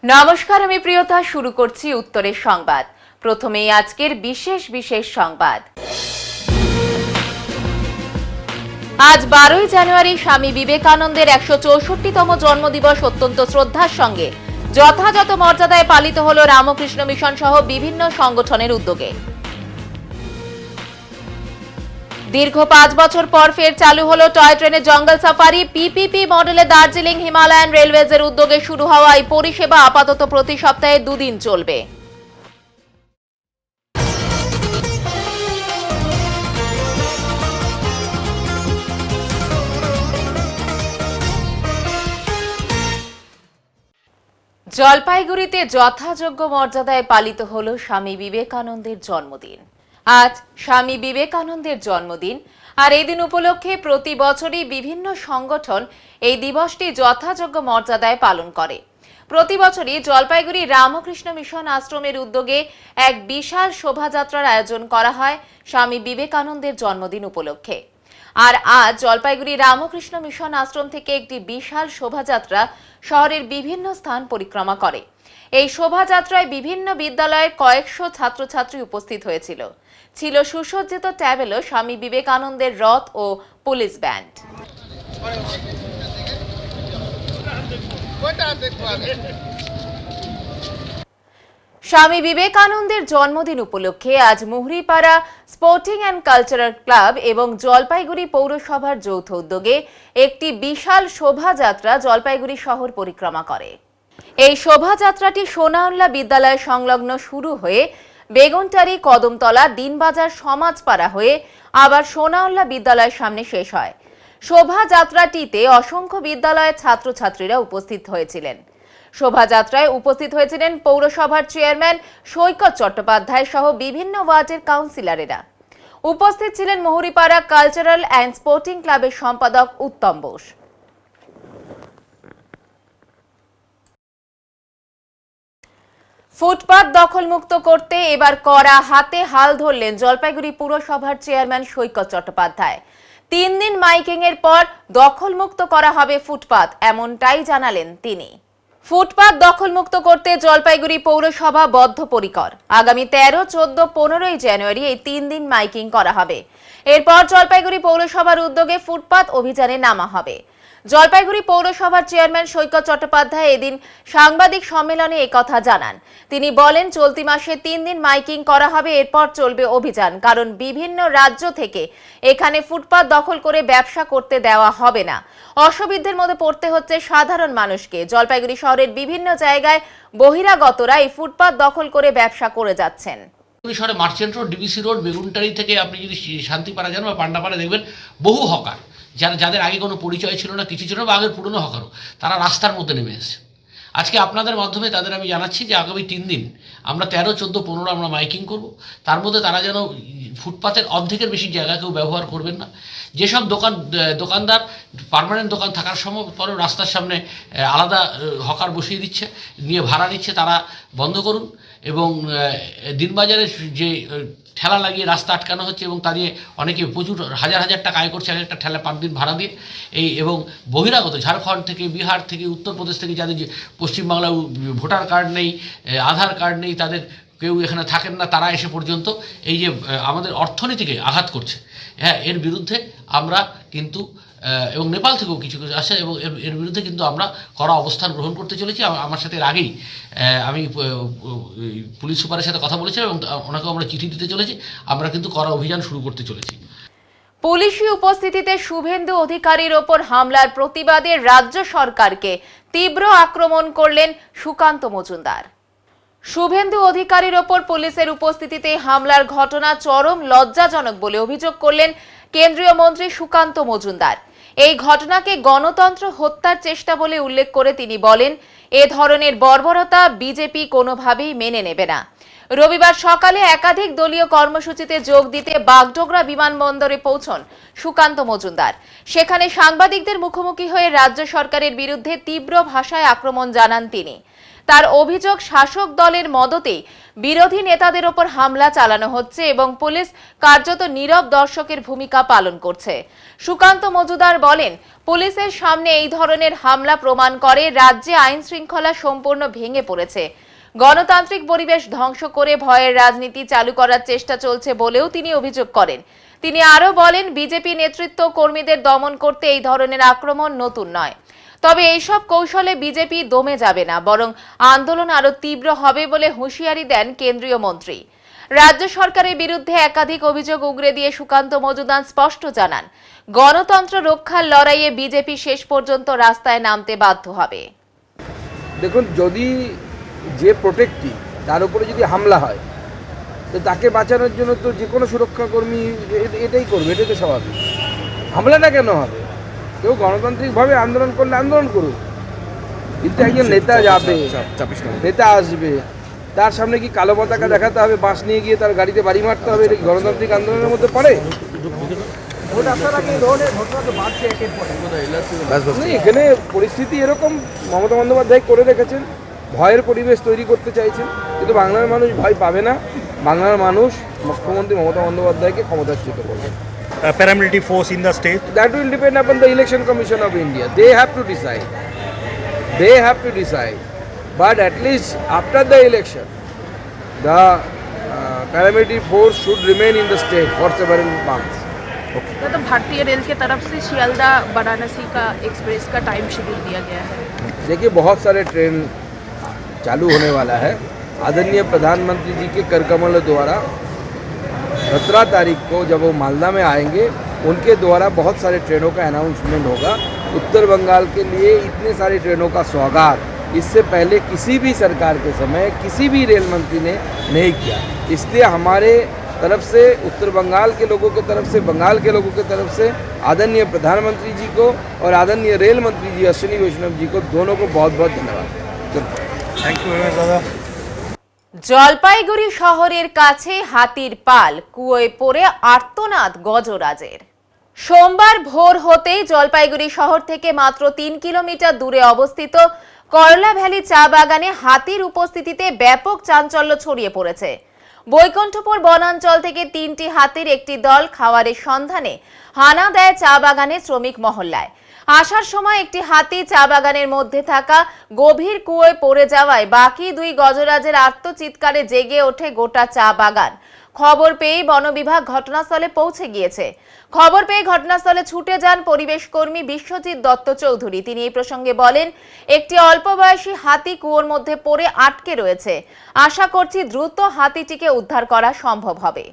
নমস্কার, আমি প্রিয়তা। শুরু করছি উত্তরের সংবাদ। প্রথমেই আজকের বিশেষ সংবাদ। আজ 12ই জানুয়ারি স্বামী বিবেকানন্দের 164তম জন্মদিবস অত্যন্ত শ্রদ্ধার সঙ্গে যথাযথ মর্যাদায় পালিত হল রামকৃষ্ণ মিশন সহ বিভিন্ন সংগঠনের উদ্যোগে। দীর্ঘ 5 বছর পর ফের চালু হলো টয় ট্রেনে জঙ্গল সাফারি। পিপিপি মডেলে দার্জিলিং হিমালয়ান রেলওয়েজের উদ্যোগে শুরু হওয়া এই পরিষেবা আপাতত প্রতি সপ্তাহে 2 দিন চলবে। জলপাইগুড়িতে যথাযোগ্য মর্যাদায় পালিত হলো স্বামী বিবেকানন্দের জন্মদিন। আজ স্বামী বিবেকানন্দের জন্মদিন, আর এই দিন উপলক্ষে প্রতি বছরই বিভিন্ন সংগঠন এই দিবসটি যথাযোগ্য মর্যাদায় পালন করে। প্রতি বছরই জলপাইগুড়ি রামকৃষ্ণ মিশন আশ্রমের উদ্যোগে এক বিশাল শোভাযাত্রার আয়োজন করা হয় স্বামী বিবেকানন্দের জন্মদিন উপলক্ষে। আর আজ জলপাইগুড়ি রামকৃষ্ণ মিশন আশ্রম থেকে একটি বিশাল শোভাযাত্রা শহরের বিভিন্ন স্থান পরিক্রমা করে। এই শোভাযাত্রায় বিভিন্ন বিদ্যালয়ের কয়েকশো ছাত্রছাত্রী উপস্থিত হয়েছিল। ছিল সুসজ্জিত ট্যাবেলো, স্বামী বিবেকানন্দের রথ ও পুলিশ ব্যান্ড। স্বামী বিবেকানন্দের জন্মদিন উপলক্ষে আজ Muhuripara sporting and cultural club এবং জলপাইগুড়ি পৌরসভার যৌথ উদ্যোগে একটি বিশাল শোভাযাত্রা জলপাইগুড়ি শহর পরিক্রমা করে। এই শোভাযাত্রাটি সোনাউল্লা বিদ্যালয় সংলগ্ন শুরু হয়ে বেগুনটারি, কদমতলা, দিনবাজার, সমাজপাড়া হয়ে আবার সোনাউল্লা বিদ্যালয়ের সামনে শেষ হয়। শোভাযাত্রাটিতে অসংখ্য বিদ্যালয়ের ছাত্রছাত্রীরা উপস্থিত হয়েছিলেন। শোভাযাত্রায় উপস্থিত হয়েছিলেন পৌরসভার চেয়ারম্যান সৈকত চট্টোপাধ্যায় সহ বিভিন্ন ওয়ার্ডের কাউন্সিলরেরা। উপস্থিত ছিলেন মুহুরীপাড়া কালচারাল অ্যান্ড স্পোর্টিং ক্লাবের সম্পাদক উত্তম বোস। ফুটপাত দখলমুক্ত করতে এবার কড়া হাতে হাল ধরলেন জলপাইগুড়ি পুরসভার চেয়ারম্যান সৈকত চট্টোপাধ্যায়। 3 দিন মাইকিং এর পর দখলমুক্ত করা হবে ফুটপাত, এমনটাই জানালেন তিনি। ফুটপাত দখলমুক্ত করতে জলপাইগুড়ি পৌরসভা বদ্ধপরিকর। আগামী 13, 14, 15ই জানুয়ারি এই 3 দিন মাইকিং করা হবে। এরপর জলপাইগুড়ি পৌরসভার উদ্যোগে ফুটপাত অভিযানে নামা হবে। জলপাইগুড়ি পৌরসভার চেয়ারম্যান সৈকত চট্টোপাধ্যায় এদিন সাংবাদিক সম্মেলনে একথা জানান। তিনি বলেন, চলতি মাসে 3 দিন মাইকিং করা হবে, এরপর চলবে অভিযান। কারণ বিভিন্ন রাজ্য থেকে এখানে ফুটপাত দখল করে ব্যবসা করতে দেওয়া হবে না। অসুবিধার মধ্যে পড়তে হচ্ছে সাধারণ মানুষকে। জলপাইগুড়ি শহরের বিভিন্ন জায়গায় বহিরাগতরা এই ফুটপাত দখল করে ব্যবসা করে যাচ্ছেন। শহরে merchant road, DBC road, Beguntari থেকে আপনি যদি শান্তিপাড়া যান বা পান্ডাপাড়া দেখবেন বহু হকার, যাদের আগে কোনো পরিচয় ছিল না, কিছু ছিল না, বা আগের পুরনো হকারও, তারা রাস্তার মধ্যে নেমে এসেছে। আজকে আপনাদের মাধ্যমে তাদের আমি জানাচ্ছি যে আগামী 3 দিন আমরা 13, 14, 15 আমরা মাইকিং করব। তার মধ্যে তারা যেন ফুটপাতের অর্ধেকের বেশি জায়গা কেউ ব্যবহার করবেন না। যেসব দোকানদার পার্মানেন্ট দোকান থাকার সময় পরেও রাস্তার সামনে আলাদা হকার বসিয়ে দিচ্ছে, নিয়ে ভাড়া নিচ্ছে, তারা বন্ধ করুন। এবং দিনবাজারে যে ঠেলা লাগিয়ে রাস্তা আটকানো হচ্ছে এবং তা দিয়ে অনেকে প্রচুর হাজার টাকা আয় করছে একটা ঠেলা 5 দিন ভাড়া দিয়ে। এবং বহিরাগত ঝাড়খণ্ড থেকে, বিহার থেকে, উত্তরপ্রদেশ থেকে, যাদের যে পশ্চিমবাংলায় ভোটার কার্ড নেই, আধার কার্ড নেই, তাদের কেউ এখানে থাকেন না, তারা এসে পর্যন্ত এই যে আমাদের অর্থনীতিকে আঘাত করছে, হ্যাঁ, এর বিরুদ্ধে আমরা কিন্তু, এবং নেপাল থেকেও কিছু আসে, এবং এর বিরুদ্ধে কিন্তু আমরা কড়া অবস্থান গ্রহণ করতে চলেছি। আমার সাথে এর আগেই আমি পুলিশ সুপারের সাথে কথা বলেছি এবং ওনাকেও আমরা চিঠি দিতে চলেছি। আমরা কিন্তু কড়া অভিযান শুরু করতে চলেছি। পুলিশি উপস্থিতিতে শুভেন্দু অধিকারীর ওপর হামলার প্রতিবাদে রাজ্য সরকারকে তীব্র আক্রমণ করলেন সুকান্ত মজুমদার। শুভেন্দু অধিকারীর ওপর পুলিশের উপস্থিতিতে হামলার ঘটনা চরম লজ্জাজনক বলে অভিযোগ করলেন কেন্দ্রীয় মন্ত্রী সুকান্ত মজুমদার। এই ঘটনাকে গণতন্ত্র হত্যার চেষ্টা বলে উল্লেখ করে তিনি বলেন, এ ধরনের বর্বরতা বিজেপি কোনোভাবেই মেনে নেবে না। রবিবার সকালে একাধিক দলীয় কর্মসূচিতে যোগ দিতে বাগডোগরা বিমানবন্দরে পৌঁছন সুকান্ত মজুমদার। সেখানে সাংবাদিকদের মুখোমুখি হয়ে রাজ্য সরকারের বিরুদ্ধে তীব্র ভাষায় আক্রমণ জানান তিনি। তার অভিযোগ, শাসক দলের মদতে বিরোধী নেতাদের ওপর হামলা চালানো হচ্ছে এবং পুলিশ কার্যত নীরব দর্শকের ভূমিকা পালন করছে। সুকান্ত মজুমদার বলেন, পুলিশের সামনে এই ধরনের হামলা প্রমাণ করে রাজ্যে আইন শৃঙ্খলা সম্পূর্ণ ভেঙে পড়েছে। গণতান্ত্রিক পরিবেশ ধ্বংস করে ভয়ের রাজনীতি চালু করার চেষ্টা চলছে বলেও তিনি অভিযোগ করেন। তিনি আরও বলেন, বিজেপি নেতৃত্ব কর্মীদের দমন করতে এই ধরনের আক্রমণ নতুন নয়। তবে এইসব কৌশলে বিজেপি দমে যাবে না, বরং আন্দোলন আরো তীব্র হবে বলে হুঁশিয়ারি দেন কেন্দ্রীয় মন্ত্রী। রাজ্য সরকারের বিরুদ্ধে একাধিক অভিযোগ উগরে দিয়ে সুকান্ত মজুমদার স্পষ্ট জানান, গণতন্ত্র রক্ষার লড়াইয়ে বিজেপি শেষ পর্যন্ত রাস্তায় নামতে বাধ্য হবে। দেখুন, যদি যে প্রোটেক্টি তার উপরে যদি হামলা হয়, তো তাকে বাঁচানোর জন্য তো যে কোনো সুরক্ষাকর্মী এটাই করবে, এটাই তো স্বাভাবিক। হামলাটা কেন হবে? কেউ গণতান্ত্রিকভাবে আন্দোলন করলে আন্দোলন করুক, কিন্তু একজন নেতা যাবে, নেতা আসবে, তার সামনে কি কালো পতাকা দেখাতে হবে, বাঁশ নিয়ে গিয়ে তার গাড়িতে বাড়ি মারতে হবে? এটা কি গণতান্ত্রিক আন্দোলনের মধ্যে পড়ে? এখানে পরিস্থিতি এরকম, মমতা বন্দ্যোপাধ্যায় করে রেখেছেন, ভয়ের পরিবেশ তৈরি করতে চাইছেন, কিন্তু বাংলার মানুষ ভয় পাবে না। বাংলার মানুষ মুখ্যমন্ত্রী মমতা বন্দ্যোপাধ্যায়কে ক্ষমতাচ্যুত করবে। Paramilitary force in the state? That will depend upon the Election Commission of India. They have to decide. They have to decide. But at least after the election, the paramilitary force should remain in the state for several months. तो भारतीय rail के तरफ से शियालदा वाराणसी का express का time schedule दिया गया है। देखिए, बहुत सारे ट्रेन चालू होने वाला है। आदरणीय प्रधानमंत्री जी के कर कमल द्वारा 17 तारीख को जब वो मालदा में आएंगे, उनके द्वारा बहुत सारे ट्रेनों का अनाउंसमेंट होगा। उत्तर बंगाल के लिए इतने सारी ट्रेनों का स्वागत इससे पहले किसी भी सरकार के समय किसी भी रेल मंत्री ने नहीं किया। इसलिए हमारे तरफ से, उत्तर बंगाल के लोगों की तरफ से, बंगाल के लोगों की तरफ से आदरणीय प्रधानमंत्री जी को और आदरणीय रेल मंत्री जी अश्विनी वैष्णव जी को, दोनों को बहुत बहुत धन्यवाद। Thank you very much, Dada. Jalpaiguri শহরের কাছে হাতির পাল, কুয়োয় পড়ে আর্তনাদ গজরাজের। সোমবার ভোর হতেই জলপাইগুড়ি শহর থেকে মাত্র 3 কিলোমিটার দূরে অবস্থিত করলা ভ্যালি চা বাগানে হাতির উপস্থিতিতে ব্যাপক চাঞ্চল্য ছড়িয়ে পড়েছে। বৈকুণ্ঠপুর বনাঞ্চল থেকে 3টি হাতির একটি দল খাওয়ারের সন্ধানে হানা দেয় চা বাগানে শ্রমিক মহল্লায়। আসার সময় একটি হাতি চা বাগানের মধ্যে থাকা গভীর কুয়োয় পড়ে যাওয়ায় বাকি 2 গজরাজের আর্তচিৎকারে জেগে ওঠে গোটা চা বাগান। খবর পেয়ে বন বিভাগ ঘটনাস্থলে পৌঁছে গিয়েছে। খবর পেয়ে ঘটনাস্থলে ছুটে যান পরিবেশ কর্মী বিশ্বজিৎ দত্ত চৌধুরী। তিনি এই প্রসঙ্গে বলেন, একটি অল্প বয়সী হাতি কুয়োর মধ্যে পড়ে আটকে রয়েছে। আশা করছি দ্রুত হাতিটিকে উদ্ধার করা সম্ভব হবে।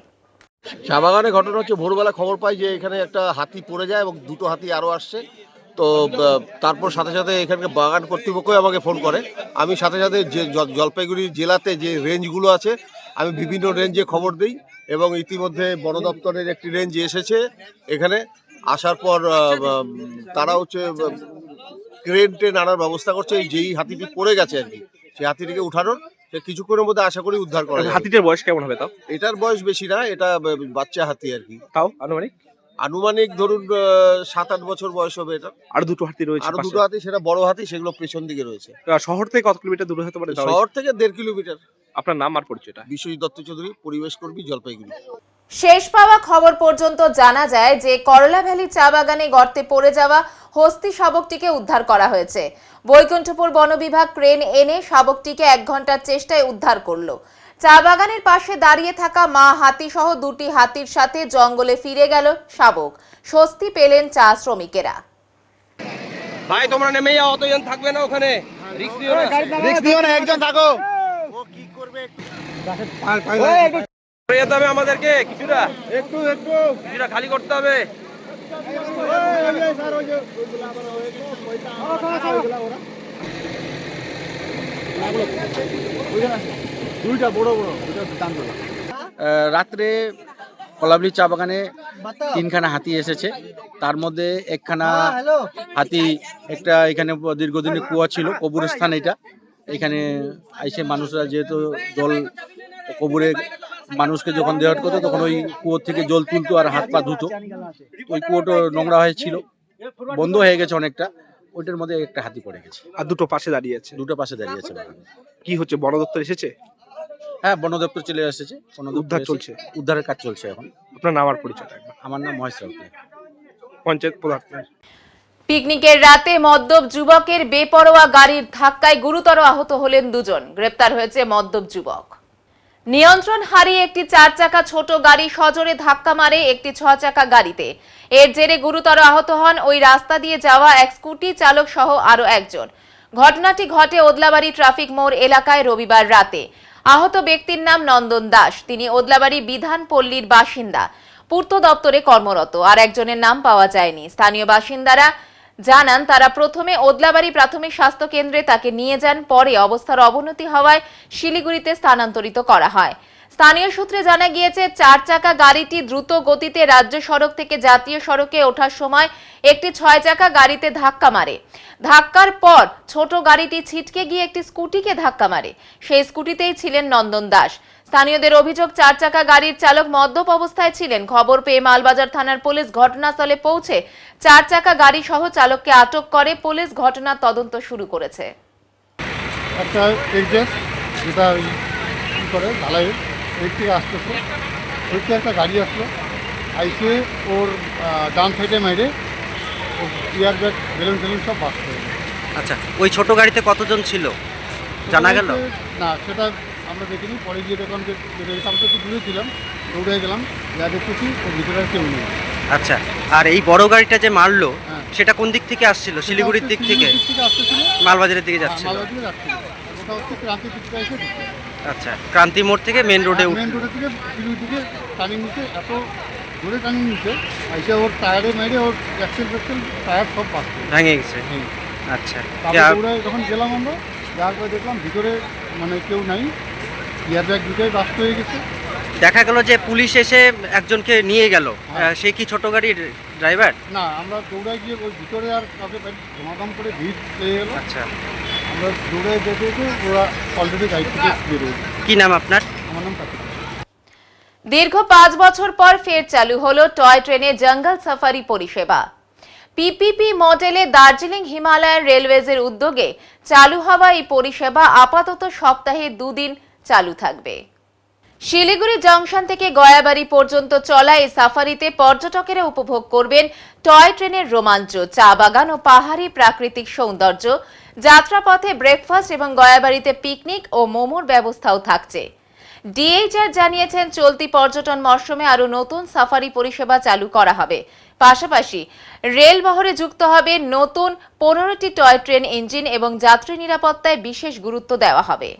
চা বাগানে ঘটনা হচ্ছে, ভোরবেলা খবর পাই যে এখানে একটা হাতি পড়ে যায় এবং 2টো হাতি আরও আসছে। তো তারপর সাথে সাথে এখানকার বাগান কর্তৃপক্ষই আমাকে ফোন করে। আমি সাথে সাথে যে জলপাইগুড়ি জেলাতে যে রেঞ্জগুলো আছে, আমি বিভিন্ন রেঞ্জে খবর দিই এবং ইতিমধ্যে বন দপ্তরের একটি রেঞ্জ এসেছে এখানে। আসার পর তারা হচ্ছে ক্রেন ট্রেন আনার ব্যবস্থা করছে। যেই হাতিটি পড়ে গেছে আর কি, সেই হাতিটিকে উঠানোর, সে কিছুক্ষণের মধ্যে আশা করি উদ্ধার করা যাবে। হাতিটার বয়স কেমন হবে তাও? এটার বয়স বেশি না, এটা বাচ্চা হাতি আর কি। তাও আনুমানিক ধরুন 7-8 বছর বয়স হবে এটা। আর 2টো হাতি রয়েছে, আরো 2টো হাতি, সেটা বড় হাতি, সেগুলো পেছন দিকে রয়েছে। শহর থেকে কত কিলোমিটার দূরে হতে পারে? শহর থেকে 1.5 কিলোমিটার। আপনার নাম আর পরিচয়টা? বিশ্বজিৎ দত্ত চৌধুরী, পরিবেশ কর্মী, জলপাইগুড়ি। শেষ পাওয়া খবর পর্যন্ত জানা যায় যে করলা ভ্যালি চা বাগানে গর্তে পড়ে যাওয়া হস্তি শাবকটিকে উদ্ধার করা হয়েছে। বৈকুণ্ঠপুর বন বিভাগ ক্রেন এনে শাবকটিকে 1 ঘন্টার চেষ্টায় উদ্ধার করলো। চা বাগানের পাশে দাঁড়িয়ে থাকা মা হাতি সহ 2টি হাতির সাথে জঙ্গলে ফিরে গেল শাবক। স্বস্তি পেলেন চা শ্রমিকেরা। ভাই তোমরা নেমে যাও, অতজন থাকবে না ওখানে, রিস্ক নিও না, একজন থাকো। ও কি করবে? যেতে হবে আমাদেরকে, কিছুটা খালি করতে হবে। রাত্রে কলাবলি চা বাগানে 3খানা হাতি এসেছে। তার মধ্যে একখানা হাতি একটা এখানে দীর্ঘদিনের কুয়া ছিল, কবরস্থান এটা। এখানে এসে মানুষরা যেহেতু জল কবরে মানুষকে যখন দেওয়া করতো, তখন ওই কুয়োর থেকে জল তুলতো আর হাত পা ধুতো। ওই কুয়োটা নোংরা হয়েছিল, বন্ধ হয়ে গেছে অনেকটা। ওইটার মধ্যে একটা হাতি পড়ে গেছে। আর দুটো পাশে দাঁড়িয়ে আছে। দুটো পাশে দাঁড়িয়ে আছে বাগানে। কি হচ্ছে, বন দপ্তর এসেছে? হ্যাঁ, বন দপ্তর চলে এসেছে। বন দপ্তর উদ্ধার এসে চলছে? উদ্ধারের কাজ চলছে এখন। আপনার নাম আর পরিচয়টা একবার। আমার নাম মহেশ রাউত। পঞ্চায়েত প্রধান। পিকনিকের রাতে মদ্যপ যুবকের বেপরোয়া গাড়ির ধাক্কায় গুরুতর আহত হলেন দুজন। গ্রেপ্তার হয়েছে মদ্যপ যুবক। নিয়ন্ত্রণ হারিয়ে একটি 4 চাকা ছোট গাড়ি সজোরে ধাক্কা মারে একটি 6 চাকা গাড়িতে। এর জেরে গুরুতর আহত হন ওই রাস্তা দিয়ে যাওয়া এক স্কুটি চালক সহ আরো একজন। ঘটনাটি ঘটে ওদলাবাড়ি ট্রাফিক মোড় এলাকায় রবিবার রাতে। আহত ব্যক্তির নাম নন্দন দাস। তিনি ওদলাবাড়ি বিধানপল্লীর বাসিন্দা, পূর্ত দপ্তরে কর্মরত। আর একজনের নাম পাওয়া যায়নি। স্থানীয় বাসিন্দারা জানান, তারা প্রথমে ওদলাবাড়ি প্রাথমিক স্বাস্থ্য কেন্দ্রে তাকে নিয়ে যান, পরে অবস্থার অবনতি হওয়ায় শিলিগুড়িতে স্থানান্তরিত করা হয়। স্থানীয় সূত্রে জানা গিয়েছে, 4 চাকা গাড়িটি দ্রুত গতিতে রাজ্য সড়ক থেকে জাতীয় সড়কে ওঠার সময় একটি 6 চাকা গাড়িতে ধাক্কা মারে। ধাক্কার পর ছোট গাড়িটি ছিটকে গিয়ে একটি স্কুটিকে ধাক্কা মারে। সেই স্কুটিতেই ছিলেন নন্দন দাস। স্থানীয়দের অভিযোগ, 4 চাকা গাড়ির চালক মদ্যপ অবস্থায় ছিলেন। খবর পেয়ে মালবাজার থানার পুলিশ ঘটনাস্থলে পৌঁছে 4 চাকা গাড়ি সহ চালককে আটক করে। পুলিশ ঘটনার তদন্ত শুরু করেছে। একটা এক্সেস যেটা কী করে ঢালাইয়ের এর থেকে আসতেছে, ওই থেকে একটা গাড়ি আসলো, আইসে ওর ডান সাইডে মেরে ওর ইয়ার ব্যাগ বেলুন টেলুন সব বাস করে। আচ্ছা, ওই ছোট গাড়িতে কতজন ছিল জানা গেল? না, সেটা আমরা দেখিনি। পরে গিয়ে দেখলাম যে আমি তো একটু দূরে ছিলাম, দৌড়ে গেলাম, যা দেখতেছি ওর ভিতরে আর কেউ নেই। আচ্ছা, আর এই বড় গাড়িটা যে মারলো হ্যাঁ। সেটা কোন দিক থেকে আসছিল? শিলিগুড়ির দিক থেকে আসতেছিল, মালবাজারের দিকে যাচ্ছিল? মালবাজারে যাচ্ছিল। ওটা হচ্ছে ক্রান্তি দিক থেকে এসে ঢুকছে। আচ্ছা, ক্রান্তি মোড় থেকে মেন রোডে মেন রোডের থেকে শিলিগুড়ি দিকে টার্নিং নিচ্ছে, এত জোরে টার্নিং নিচ্ছে, এসে ওর টায়ারে মেরে ওর অ্যাক্সেল ফ্যাক্সেল টায়ার সব বাস ভেঙে গেছে। আচ্ছা, তারপরে দৌড়ে যখন গেলাম আমরা, যাওয়ার পরে দেখলাম ভিতরে মানে কেউ নাই, ইয়ার ব্যাগ দুটোই বাস্ট হয়ে গেছে। দেখা গেল যে পুলিশ এসে একজনকে নিয়ে গেল। সে কি ছোট গাড়ির ড্রাইভার? না, আমরা দৌড়ায় গিয়ে ওই ভিতরে আর কাউকে সমাধান করে ভিড় লেগে গেলো। আচ্ছা, আমরা দৌড়ে যেতে ওরা অলরেডি গাড়ি থেকে বেরোয়। কি নাম আপনার? আমার নাম কার্তিক। দীর্ঘ 5 বছর পর ফের চালু হলো টয় ট্রেনে জঙ্গল সাফারি পরিষেবা। পিপিপি মডেলে দার্জিলিং হিমালয়ান রেলওয়েজের উদ্যোগে চালু হওয়া এই পরিষেবা আপাতত সপ্তাহে 2 দিন চালু থাকবে। শিলিগুড়ি জংশন থেকে গয়াবাড়ি পর্যন্ত চলা এই সাফারিতে পর্যটকেরা উপভোগ করবেন টয় ট্রেনের রোমাঞ্চ, চা বাগান ও পাহাড়ি প্রাকৃতিক সৌন্দর্য। যাত্রাপথে ব্রেকফাস্ট এবং গয়াবাড়িতে পিকনিক ও মোমোর ব্যবস্থাও থাকছে। ডিএইচআর জানিয়েছেন, চলতি পর্যটন মরশুমে আরো নতুন সাফারি পরিষেবা চালু করা হবে। পাশাপাশি রেল বহরে যুক্ত হবে নতুন 15টি টয় ট্রেন ইঞ্জিন এবং যাত্রী নিরাপত্তায় বিশেষ গুরুত্ব দেওয়া হবে।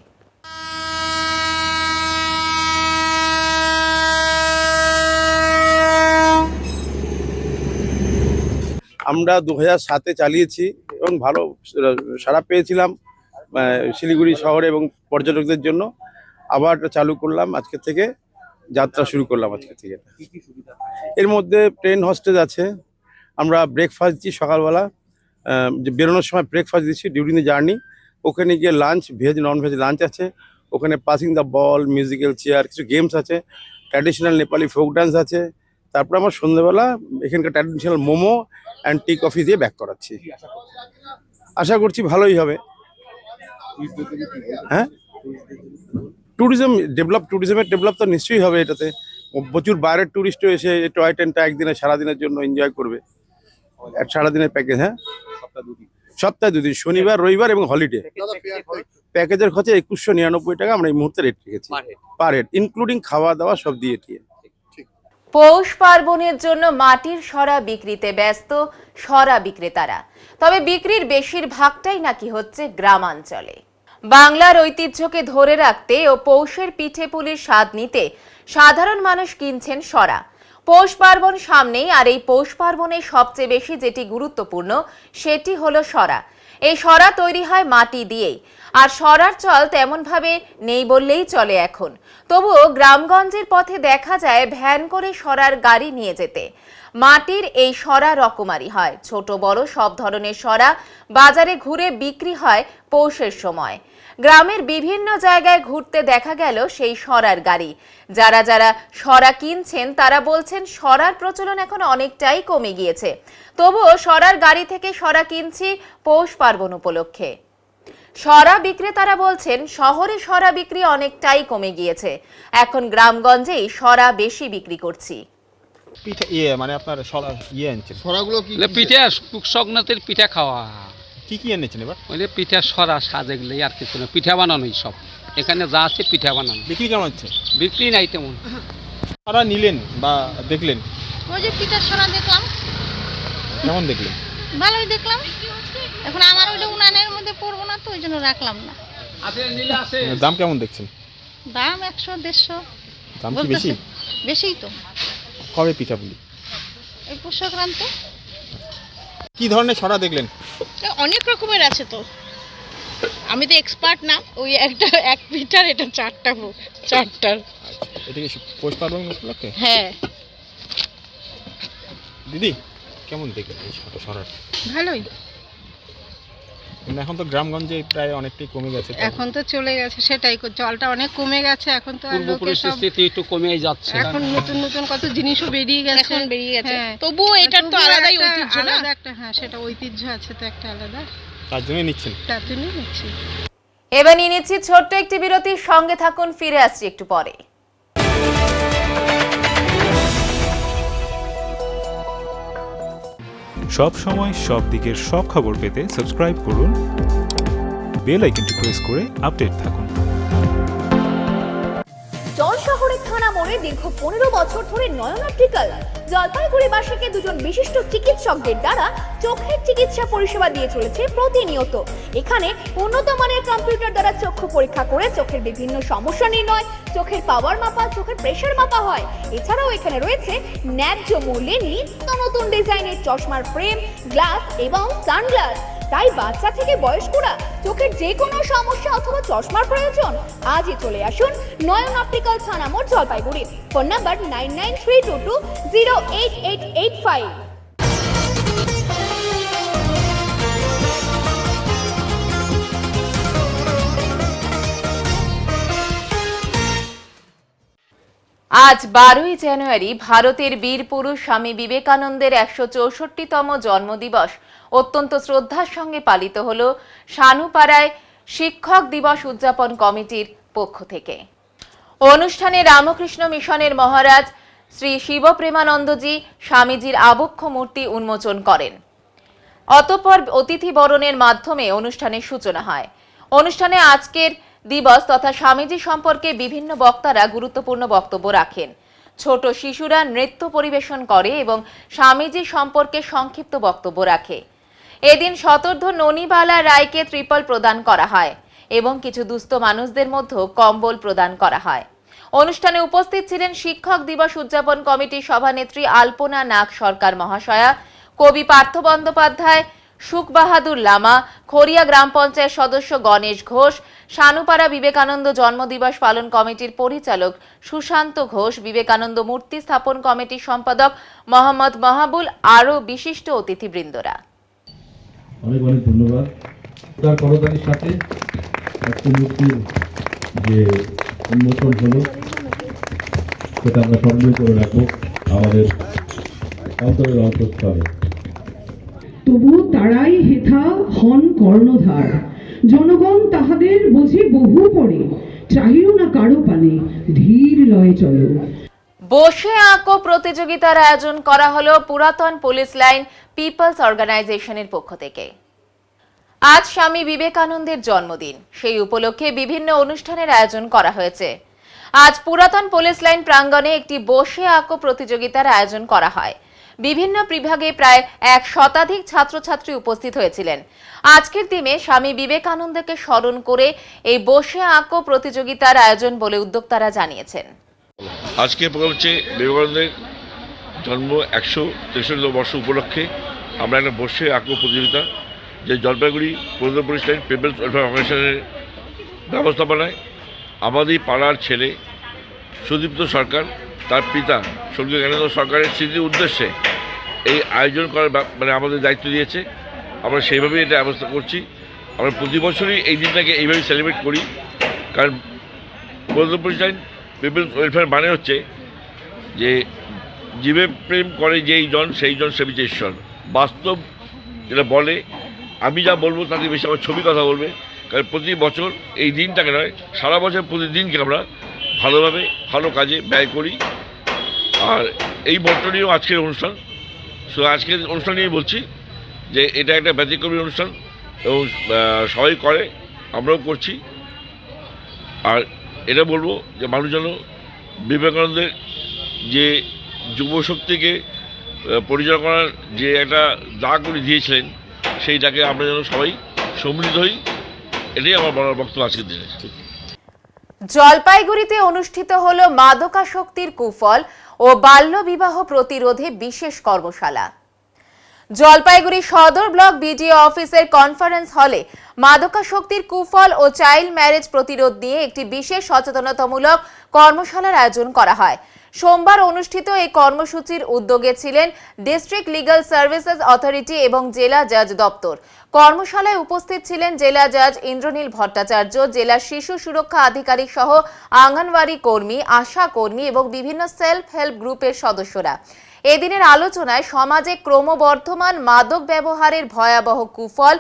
আমরা 2007-এ চালিয়েছি এবং ভালো সাড়া পেয়েছিলাম শিলিগুড়ি শহরে এবং পর্যটকদের জন্য। আবার চালু করলাম আজকে থেকে, যাত্রা শুরু করলাম আজকে থেকে। এর মধ্যে ট্রেন হস্টেজ আছে, আমরা ব্রেকফাস্ট দিচ্ছি সকালবেলা, বেরোনোর সময় ব্রেকফাস্ট দিচ্ছি ডিউরিং দ্য জার্নি। ওখানে গিয়ে lunch, veg non veg lunch আছে। ওখানে passing the ball, musical chair, কিছু গেমস আছে, ট্র্যাডিশনাল নেপালি ফোক ডান্স আছে। তারপরে আমার সন্ধ্যেবেলা এখানকার traditional momo and tea coffee দিয়ে ব্যাক করাচ্ছি। আশা করছি ভালোই হবে। হ্যাঁ, ট্যুরিজমের ডেভেলপ তো নিশ্চয়ই হবে এটাতে। প্রচুর বাইরের ট্যুরিস্টও এসে টয় ট্রেনটা একদিনে সারাদিনের জন্য এনজয় করবে। সারাদিনের প্যাকেজ। হ্যাঁ, সপ্তাহে 2 দিন, শনিবার রবিবার এবং হলিডে। প্যাকেজের খরচা 2199 টাকা আমরা এই মুহূর্তে রেট রেখেছি পার হেড, ইনক্লুডিং খাওয়া দাওয়া সব দিয়ে টিয়ে। পৌষ পার্বণের জন্য মাটির সরা বিক্রিতে ব্যস্ত সরা বিক্রেতারা। তবে বিক্রির বেশিরভাগটাই নাকি হচ্ছে গ্রামাঞ্চলে। বাংলার ঐতিহ্যকে ধরে রাখতে ও পৌষের পিঠে পুলির স্বাদ নিতে সাধারণ মানুষ কিনছেন সরা। পৌষ পার্বণ সামনেই, আর এই পৌষ পার্বণে সবচেয়ে বেশি যেটি গুরুত্বপূর্ণ সেটি হলো সরা। এই সরা তৈরি হয় মাটি দিয়েই, আর সরার চল তেমন ভাবে নেই বললেই চলে এখন। তবুও গ্রামগঞ্জের পথে দেখা যায় ভ্যান করে সরার গাড়ি নিয়ে যেতে। মাটির এই সরা রকমারি হয়, ছোট বড় সব ধরনের সরা বাজারে ঘুরে বিক্রি হয় পৌষের সময়। গ্রামের বিভিন্ন জায়গায় ঘুরতে দেখা গেল সেই সরার গাড়ি। যারা যারা সরা কিনছেন তারা বলছেন সরার প্রচলন এখন অনেকটাই কমে গিয়েছে। তবুও সরার গাড়ি থেকে সরা কিনছি পৌষ পার্বণ উপলক্ষে। সরা বিক্রেতারা বলছেন শহরে সরা বিক্রি অনেকটাই কমে গিয়েছে, এখন গ্রামগঞ্জেই সরা বেশি বিক্রি করছি। পিঠা মানে আপনার আনছেন সরাগুলো কি পিঠা সংক্রান্তির পিঠা খাওয়া, কি এনেছেন এবার? ওই পিঠা সরা সাজেগুলো আর কিছু না, পিঠা বানানোই সব। এখানে যা আছে পিঠা বানানো। বিক্রি কেমন হচ্ছে? বিক্রি নাই তেমন। তারা নিলেন বা দেখলেন? ওই যে পিঠার সরা দেখলাম। কেমন দেখলেন? ভালোই দেখলাম। এখন আমার ওইটা উনানের মধ্যে পড়বো না, তো ওই জন্য রাখলাম না। দাম কেমন দেখছেন? দাম 100-150। দাম কি বেশি? বেশিই তো। কবে পিঠা বলি? এই পৌষ সংক্রান্তি। কি ধরনের সরা দেখলেন? অনেক রকমের আছে তো, আমি তো এক্সপার্ট না। ওই এক পিঠার এটা চারটার। এটা কি পৌষ পার্বণ উপলক্ষে? হ্যাঁ। দিদি কেমন দেখলেন এই সরা? ভালোই। এখন তো গ্রামগঞ্জে প্রায় অনেকটাই কমে গেছে। এখন তো চলে গেছে, সেটাই জলটা অনেক কমে গেছে। এখন তো পূর্ব পরিস্থিতি একটু কমেই যাচ্ছে। এখন নতুন নতুন কত জিনিসও বেরিয়ে গেছে। তবুও এটার তো আলাদাই ঐতিহ্য না? একটা, হ্যাঁ, সেটা ঐতিহ্য আছে তো একটা আলাদা। তার জন্যই নিচ্ছেন? তার জন্যই নিচ্ছি। এবার নিয়ে নিচ্ছি ছোট্ট একটি বিরতির সঙ্গে থাকুন, ফিরে আসছি একটু পরে। সব সময় সব দিকের সব খবর পেতে সাবস্ক্রাইব করুন, বেল আইকনটি প্রেস করে আপডেট থাকুন। জলশহরের থানা মোড়ে দীর্ঘ 15 বছর ধরে নয়ন অপটিক্যাল জলপাইগুড়িবাসীকে দুজন বিশিষ্ট চিকিৎসকদের দ্বারা চোখের চিকিৎসা পরিষেবা দিয়ে চলেছে প্রতিনিয়ত। এখানে উন্নত মানের কম্পিউটার দ্বারা চক্ষু পরীক্ষা করে চোখের বিভিন্ন সমস্যা নির্ণয়, চোখের পাওয়ার মাপা, চোখের প্রেসার মাপা হয়। এছাড়াও এখানে রয়েছে ন্যায্য মূল্যে নিত্য নতুন ডিজাইনের চশমার ফ্রেম, গ্লাস এবং সানগ্লাস। তাই বাচ্চা থেকে বয়স্করা চোখের যে কোনো সমস্যা অথবা চশমার প্রয়োজন আজই চলে আসুন নয়ন অপটিক্যাল থানা মোড়, জলপাইগুড়ি। Phone number 9932208885। আজ 12ই জানুয়ারি ভারতের বীর পুরুষ স্বামী বিবেকানন্দের 164তম জন্মদিবস অত্যন্ত শ্রদ্ধার সঙ্গে পালিত হল শানুপাড়ায় শিক্ষক দিবস উদযাপন কমিটির পক্ষ থেকে। অনুষ্ঠানে রামকৃষ্ণ মিশনের মহারাজ শ্রী শিবপ্রেমানন্দজি স্বামীজির আবক্ষ মূর্তি উন্মোচন করেন। অতঃপর অতিথি বরণের মাধ্যমে অনুষ্ঠানের সূচনা হয়। অনুষ্ঠানে আজকের দিবস তথা স্বামীজি সম্পর্কে বিভিন্ন বক্তারা গুরুত্বপূর্ণ বক্তব্য রাখেন। ছোট শিশুরা নৃত্য পরিবেশন করে এবং স্বামীজি সম্পর্কে সংক্ষিপ্ত বক্তব্য রাখে। এদিন শতর্ধ ননিবালা রায়কে ত্রিপল প্রদান করা হয় এবং কিছু দুস্থ মানুষদের মধ্যে কম্বল প্রদান করা হয়। অনুষ্ঠানে উপস্থিত ছিলেন শিক্ষক দিবস উদযাপন কমিটির সভানেত্রী আলপনা নাগ সরকার মহাশয়া, কবি পার্থ বন্দ্যোপাধ্যায়, সুখ বাহাদুর লামা, খড়িয়া গ্রাম পঞ্চায়েত সদস্য গণেশ ঘোষ, শানুপাড়া বিবেকানন্দ জন্মদিবস পালন কমিটির পরিচালক সুশান্ত ঘোষ, বিবেকানন্দ মূর্তি স্থাপন কমিটির সম্পাদক মোহাম্মদ মাহবুল, আরও বিশিষ্ট অতিথিবৃন্দরা। অনেক অনেক ধন্যবাদ। তার করতালির সাথে একটি মূর্তির যে উন্মোচন হলো সেটা আমরা সংগ্রহ করে রাখবো আমাদের অন্তরের অন্তঃস্থলে। তবু তারাই হেথা হন কর্ণধার, জনগণ তাহাদের বোঝে বহু পরে, চাহিও না কারো পানে, ধীর লয়ে চলো। বসে আঁকো প্রতিযোগিতার আয়োজন করা হলো পুরাতন পুলিশ লাইন পিপলস অর্গানাইজেশনের পক্ষ থেকে। আজ স্বামী বিবেকানন্দের জন্মদিন, সেই উপলক্ষে বিভিন্ন অনুষ্ঠানের আয়োজন করা হয়েছে। আজ পুরাতন পুলিশ লাইন প্রাঙ্গণে একটি বসে আঁকো প্রতিযোগিতার আয়োজন করা হয়। বিভিন্ন বিভাগে প্রায় 1 শতাধিক ছাত্রছাত্রী উপস্থিত হয়েছিলেন। আজকের দিনে স্বামী বিবেকানন্দকে স্মরণ করে এই বসে আঁকো প্রতিযোগিতার আয়োজন বলে উদ্যোক্তারা জানিয়েছেন। আজকে হচ্ছে বিবেকানন্দের জন্ম 163 বর্ষ উপলক্ষে আমরা একটা বসে আঁকো প্রতিযোগিতা, যে জলপাইগুড়ি পুরাতন পুলিশ লাইন পিপলস ওয়েলফেয়ার অর্গানাইজেশনের ব্যবস্থাপনায় আমাদের পাড়ার ছেলে সুদীপ্ত সরকার, তার পিতা স্বর্গীয় জ্ঞানেন্দ্র সরকারের স্মৃতির উদ্দেশ্যে এই আয়োজন করার মানে আমাদের দায়িত্ব দিয়েছে। আমরা সেইভাবেই এটা ব্যবস্থা করছি আমরা প্রতি বছরই এই দিনটাকে এইভাবেই সেলিব্রেট করি, কারণ প্রতিরোধ প্রতিষ্ঠান পিপলস ওয়েলফেয়ার মানে হচ্ছে যে জীবে প্রেম করে যেই জন সেই জন সেবিছে ঈশ্বর। বাস্তব যেটা বলে, আমি যা বলবো তাতে বেশি আমার ছবি কথা বলবে, কারণ প্রতি বছর এই দিনটাকে নয়, সারা বছর প্রতিদিনকে আমরা ভালোভাবে ভালো কাজে ব্যয় করি। আর এই মন্ত্র নিয়েও আজকের অনুষ্ঠান। আজকের অনুষ্ঠান নিয়ে বলছি যে এটা একটা ব্যতিক্রমী অনুষ্ঠান এবং সবাই করে, আমরাও করছি। আর এটা বলবো যে মানুষ যেন বিবেকানন্দের যে যুবশক্তিকে পরিচালনা করার যে একটা দাগ উনি দিয়েছিলেন, সেইটাকে আমরা যেন সবাই সম্মিলিত হই, এটাই আমার বলার বক্তব্য আজকের দিনে। জলপাইগুড়িতে অনুষ্ঠিত হলো মাদকাসক্তির কুফল ও বাল্য বিবাহ প্রতিরোধে বিশেষ কর্মশালা। জলপাইগুড়ি সদর ব্লক বিডিও অফিসের কনফারেন্স হলে মাদকাসক্তির কুফল ও চাইল্ড ম্যারেজ প্রতিরোধ নিয়ে একটি বিশেষ সচেতনতামূলক কর্মশালার আয়োজন করা হয়। সোমবার অনুষ্ঠিত এই কর্মসূচির উদ্যোগে ছিলেন ডিস্ট্রিক্ট লিগ্যাল সার্ভিসেস অথরিটি এবং জেলা জাজ দপ্তর। কর্মশালায় উপস্থিত ছিলেন জেলা জাজ ইন্দ্রনীল ভট্টাচার্য, জেলা শিশু সুরক্ষা আধিকারিক সহ আঙ্গনওয়াড়ি কর্মী, আশা কর্মী এবং বিভিন্ন সেলফ হেল্প গ্রুপের সদস্যরা। এদিনের আলোচনায় সমাজে ক্রমবর্ধমান মাদক ব্যবহারের ভয়াবহ কুফল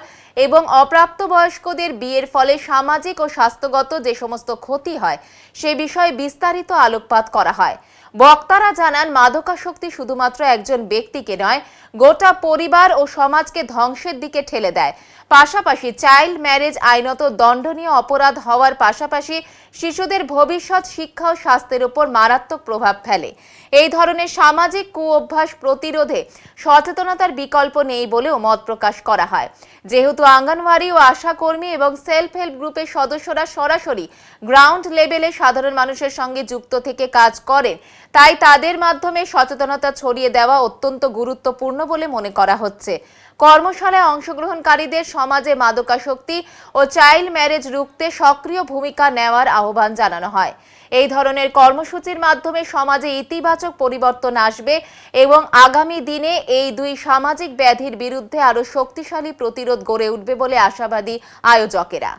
এবং অপ্রাপ্তবয়স্কদের বিয়ের ফলে সামাজিক ও স্বাস্থ্যগত যে সমস্ত ক্ষতি হয় সে বিষয়ে বিস্তারিত আলোকপাত করা হয়। বক্তারা জানান, মাদকাসক্তি শুধুমাত্র একজন ব্যক্তিকে নয়, গোটা পরিবার ও সমাজকে ধ্বংসের দিকে ঠেলে দেয়। পাশাপাশি চাইল্ড ম্যারেজ আইনত দণ্ডনীয় অপরাধ হওয়ার পাশাপাশি শিশুদের ভবিষ্যৎ শিক্ষা ও স্বাস্থ্যের উপর মারাত্মক প্রভাব ফেলে। এই ধরনের সামাজিক কুঅভ্যাস প্রতিরোধে সচেতনতার বিকল্প নেই বলেও মত প্রকাশ করা হয়। যেহেতু আঙ্গনওয়াড়ি ও আশা কর্মী এবং সেলফ হেল্প গ্রুপের সদস্যরা সরাসরি গ্রাউন্ড লেভেলে সাধারণ মানুষের সঙ্গে যুক্ত থেকে কাজ করেন, তাই তাদের মাধ্যমে সচেতনতা ছড়িয়ে দেওয়া অত্যন্ত গুরুত্বপূর্ণ বলে মনে করা হচ্ছে। কর্মশালায় অংশগ্রহণকারীদের সমাজে মাদকাসক্তি ও চাইল্ড ম্যারেজ রুখতে সক্রিয় ভূমিকা নেওয়ার আহ্বান জানানো হয়। এই ধরনের কর্মসূচির মাধ্যমে সমাজে ইতিবাচক পরিবর্তন আসবে এবং আগামী দিনে এই দুই সামাজিক ব্যাধির বিরুদ্ধে আরো শক্তিশালী প্রতিরোধ গড়ে উঠবে বলে আশাবাদী আয়োজকেরা।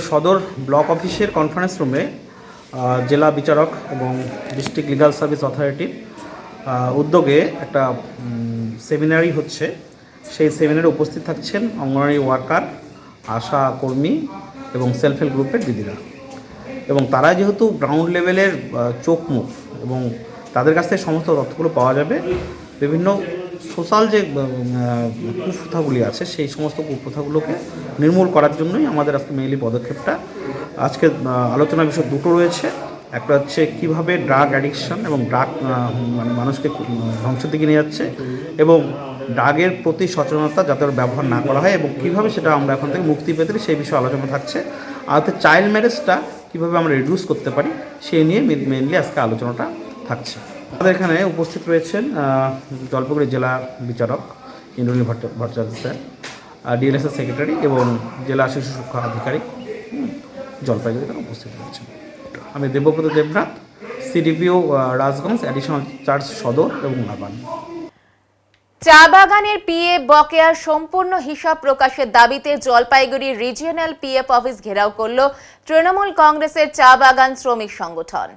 সদর ব্লক অফিসের কনফারেন্স রুমে জেলা বিচারক এবং ডিস্ট্রিক্ট লিগ্যাল সার্ভিস অথরিটির উদ্যোগে একটা সেমিনারি হচ্ছে। সেই সেমিনারে উপস্থিত থাকছেন অঙ্গনওয়াড়ি ওয়ার্কার, আশা কর্মী এবং সেলফ হেল্প গ্রুপের দিদিরা, এবং তারা যেহেতু গ্রাউন্ড লেভেলের চোখ মুখ এবং তাদের কাছ থেকে সমস্ত তথ্যগুলো পাওয়া যাবে। বিভিন্ন সোশ্যাল যে কুপ্রথাগুলি আছে সেই সমস্ত কুপ্রথাগুলোকে নির্মূল করার জন্যই আমাদের আজকে মেইনলি পদক্ষেপটা। আজকে আলোচনার বিষয় দুটো রয়েছে। একটা হচ্ছে কীভাবে ড্রাগ অ্যাডিকশন এবং ড্রাগ মানুষকে ধ্বংসের দিকে নিয়ে যাচ্ছে এবং ড্রাগের প্রতি সচেতনতা যাতে ব্যবহার না করা হয় এবং কীভাবে সেটা আমরা এখন থেকে মুক্তি পেতে সেই বিষয়ে আলোচনা থাকছে। আর চাইল্ড ম্যারেজটা কীভাবে আমরা রিডিউস করতে পারি সেই নিয়ে মেনলি আজকে আলোচনাটা থাকছে। আমাদের এখানে উপস্থিত রয়েছেন জলপাইগুড়ি জেলা বিচারক ইন্দ্রনীল ভট্টাচার্য স্যার, ডিএলএসের সেক্রেটারি এবং জেলা শিশু সুরক্ষা আধিকারিক জলপাইগুড়িতে উপস্থিত রয়েছেন। আমি Debabrata Debnath, CDPO Rajganj, additional charge সদর এবং লাবান। চা বাগানের পিএফ বকেয়ার সম্পূর্ণ হিসাব প্রকাশের দাবিতে জলপাইগুড়ি রিজিয়নাল পিএফ অফিস ঘেরাও করল তৃণমূল কংগ্রেসের চা বাগান শ্রমিক সংগঠন।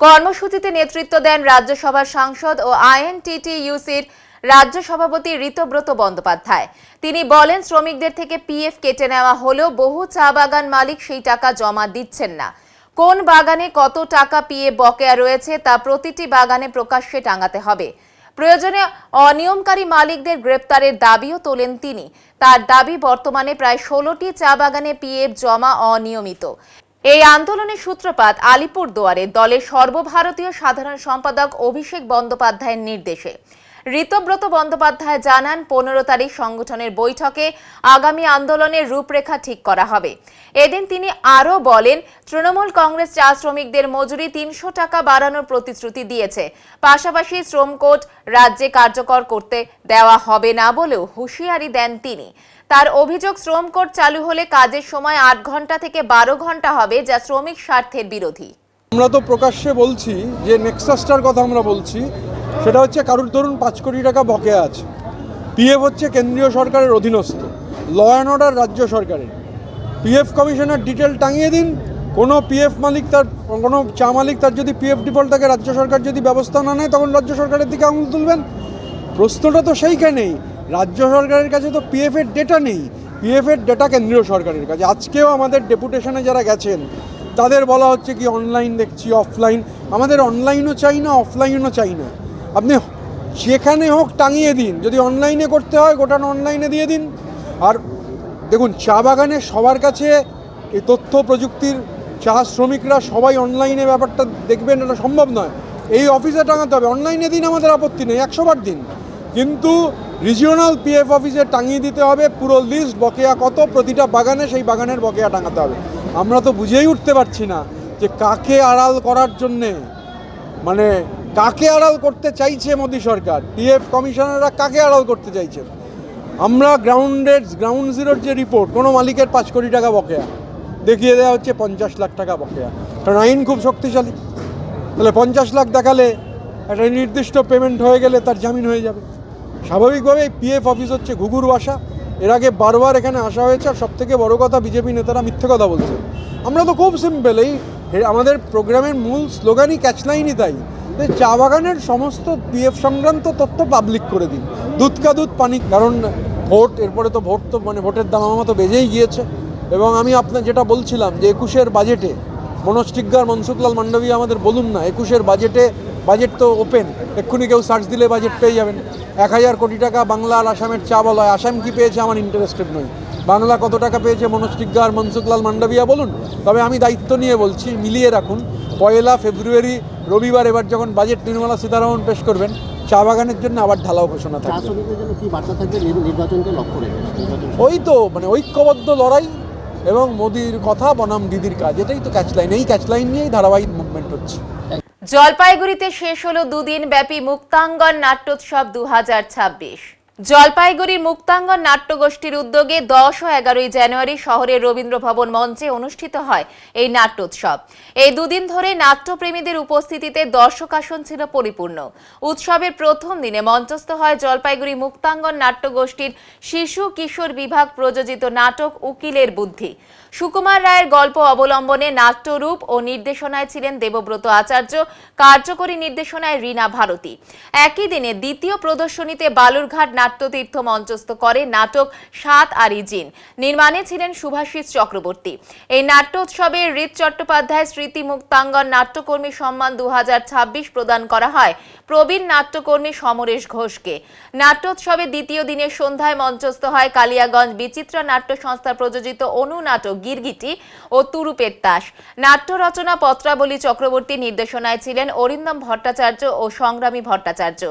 কর্মসূচিতে নেতৃত্ব দেন রাজ্যসভার সাংসদ ও আইএনটিটিইউসির রাজ্য সভাপতি ঋতব্রত বন্দ্যোপাধ্যায়। তিনি বলেন, শ্রমিকদের থেকে পিএফ কেটে নেওয়া হলেও বহু চা বাগান মালিক সেই টাকা জমা দিচ্ছেন না। কোন বাগানে কত টাকা পিএফ বকেয়া রয়েছে তা প্রতিটি বাগানে প্রকাশ্যে টাঙাতে হবে। প্রয়োজনে অনিয়মকারী মালিকদের গ্রেপ্তারের দাবিও তোলেন তিনি। তার দাবি, বর্তমানে প্রায় 16টি চা বাগানে পিএফ জমা অনিয়মিত। এই আন্দোলনের সূত্রপাত আলিপুরদুয়ারে দলের সর্বভারতীয় সাধারণ সম্পাদক অভিষেক বন্দ্যোপাধ্যায়ের নির্দেশে। ঋতব্রত বন্দ্যোপাধ্যায় জানান, 15 তারিখ সংগঠনের বৈঠকে আগামী আন্দোলনের রূপরেখা ঠিক করা হবে। এদিন তিনি আরও বলেন, তৃণমূল কংগ্রেস চা শ্রমিকদের মজুরি 300 টাকা বাড়ানোর প্রতিশ্রুতি দিয়েছে। পাশাপাশি শ্রম কোড রাজ্যে কার্যকর করতে দেওয়া হবে না বলেও হুঁশিয়ারি দেন তিনি। তার অভিযোগ, শ্রম কোড চালু হলে কাজের সময় 8 ঘন্টা থেকে 12 ঘন্টা হবে, যা শ্রমিক স্বার্থের বিরোধী। আমরা তো প্রকাশ্যে বলছি যে নেক্সাসটার কথা আমরা বলছি, সেটা হচ্ছে কারুর ধরুন 5 কোটি টাকা বকেয়া আছে। পিএফ হচ্ছে কেন্দ্রীয় সরকারের অধীনস্থ, ল অ্যান্ড অর্ডার রাজ্য সরকারের। পিএফ কমিশনের ডিটেল টাঙিয়ে দিন, কোনো পিএফ মালিক তার কোনো চা মালিক তার যদি পিএফ ডিফল্ট থাকে, রাজ্য সরকার যদি ব্যবস্থা না নেয় তখন রাজ্য সরকারের দিকে আঙুল তুলবেন। প্রশ্নটা তো সেইখানেই, রাজ্য সরকারের কাছে তো পিএফের ডেটা নেই, পিএফের ডেটা কেন্দ্রীয় সরকারের কাছে। আজকেও আমাদের ডেপুটেশনে যারা গেছেন তাদের বলা হচ্ছে কি অনলাইন দেখছি, অফলাইন। আমাদের অনলাইনও চাই না, অফলাইনও চাই না, আপনি যেখানে হোক টাঙিয়ে দিন। যদি অনলাইনে করতে হয় গোটানো অনলাইনে দিয়ে দিন। আর দেখুন, চা বাগানে সবার কাছে এই তথ্য প্রযুক্তির চা শ্রমিকরা সবাই অনলাইনে ব্যাপারটা দেখবেন, এটা সম্ভব নয়। এই অফিসে টাঙাতে হবে, অনলাইনে দিন, আমাদের আপত্তি নেই, 100 বার দিন, কিন্তু রিজিওনাল পিএফ অফিসে টাঙিয়ে দিতে হবে পুরো লিস্ট, বকেয়া কত প্রতিটা বাগানে, সেই বাগানের বকেয়া টাঙাতে হবে। আমরা তো বুঝেই উঠতে পারছি না যে কাকে আড়াল করার জন্যে, মানে কাকে আড়াল করতে চাইছে মোদী সরকার, পিএফ কমিশনাররা কাকে আড়াল করতে চাইছে। আমরা গ্রাউন্ড জিরোর যে রিপোর্ট, কোনো মালিকের 5 কোটি টাকা বকেয়া দেখিয়ে দেওয়া হচ্ছে 50 লাখ টাকা বকেয়া, কারণ আইন খুব শক্তিশালী। তাহলে 50 লাখ দেখালে একটা নির্দিষ্ট পেমেন্ট হয়ে গেলে তার জামিন হয়ে যাবে। স্বাভাবিকভাবেই পিএফ অফিস হচ্ছে ঘুঘুর বাসা। এর আগে বারবার এখানে আসা হয়েছে, আর সবথেকে বড় কথা বিজেপি নেতারা মিথ্যে কথা বলছে। আমরা তো খুব সিম্পল, এই আমাদের প্রোগ্রামের মূল স্লোগানই, ক্যাচলাইনই তাই, যে চা বাগানের সমস্ত পিএফ সংক্রান্ত তথ্য পাবলিক করে দিন, দুধ কা দুধ পানি। কারণ ভোট, এরপরে তো ভোট, তো মানে ভোটের দামামা তো বেজেই গিয়েছে। এবং আমি আপনার যেটা বলছিলাম যে 21-এর বাজেটে মনোজ টিগ্গার, মনসুখলাল মান্ডভিয়া আমাদের বলুন না, 21-এর বাজেটে, বাজেট তো ওপেন, এক্ষুনি কেউ সার্চ দিলে বাজেট পেয়ে যাবেন। 1000 কোটি টাকা বাংলা আর আসামের চা বলা হয়। আসাম কি পেয়েছে আমার ইন্টারেস্টেড নই, বাংলা কত টাকা পেয়েছে মনোজ টিগ্গার, মনসুখলাল মান্ডভিয়া বলুন। তবে আমি দায়িত্ব নিয়ে বলছি, মিলিয়ে রাখুন, 1 ফেব্রুয়ারি রবিবার এবার যখন বাজেট নির্মলা সীতারামন পেশ করবেন, চা বাগানের জন্য আবার ঢালাও ঘোষণা থাকবে। ওই তো মানে ঐক্যবদ্ধ লড়াই এবং মোদির কথা বনাম দিদির কাজ, এটাই তো ক্যাচলাইন। এই ক্যাচলাইন নিয়েই ধারাবাহিক মুভমেন্ট হচ্ছে। জলপাইগুড়িতে শেষ হলো 2 দিন ব্যাপী মুক্তাঙ্গন নাট্যোৎসব 2026। জলপাইগুড়ির মুক্তাঙ্গন নাট্যগোষ্ঠীর উদ্যোগে 10 ও 11 জানুয়ারি শহরের রবীন্দ্র ভবন মঞ্চে অনুষ্ঠিত হয় এই নাট্যোৎসব। এই 2 দিন ধরে নাট্যপ্রেমীদের উপস্থিতিতে দর্শক আসন ছিল পরিপূর্ণ। উৎসবের প্রথম দিনে মঞ্চস্থ হয় জলপাইগুড়ি মুক্তাঙ্গন নাট্যগোষ্ঠীর শিশু কিশোর বিভাগ প্রযোজিত নাটক উকিলের বুদ্ধি। সুকুমার রায়ের গল্প অবলম্বনে নাট্যরূপ ও নির্দেশনায় ছিলেন দেবব্রত আচার্য, কার্যকরী নির্দেশনায় রীনা ভারতী। একই দিনে দ্বিতীয় প্রদর্শনীতে বালুরঘাট নাট্যতীর্থ মঞ্চস্থ করে নাটক 7 আরি জিন, নির্মাণে ছিলেন সুভাষিস চক্রবর্তী। এই নাট্যোৎসবে ঋত চট্টোপাধ্যায় স্মৃতি মুক্তাঙ্গন নাট্যকর্মী সম্মান 2026 প্রদান করা হয় প্রবীণ নাট্যকর্মী সমরেশ ঘোষকে। নাট্যোৎসবে দ্বিতীয় দিনের সন্ধ্যায় মঞ্চস্থ হয় কালিয়াগঞ্জ বিচিত্রা নাট্য সংস্থা প্রযোজিত অনু নাটক গিরগিটি ও তুরুপের তাস। নাট্য রচনা পত্রাবলী চক্রবর্তী, নির্দেশনায় ছিলেন অরিন্দম ভট্টাচার্য ও সংগ্রামী ভট্টাচার্য।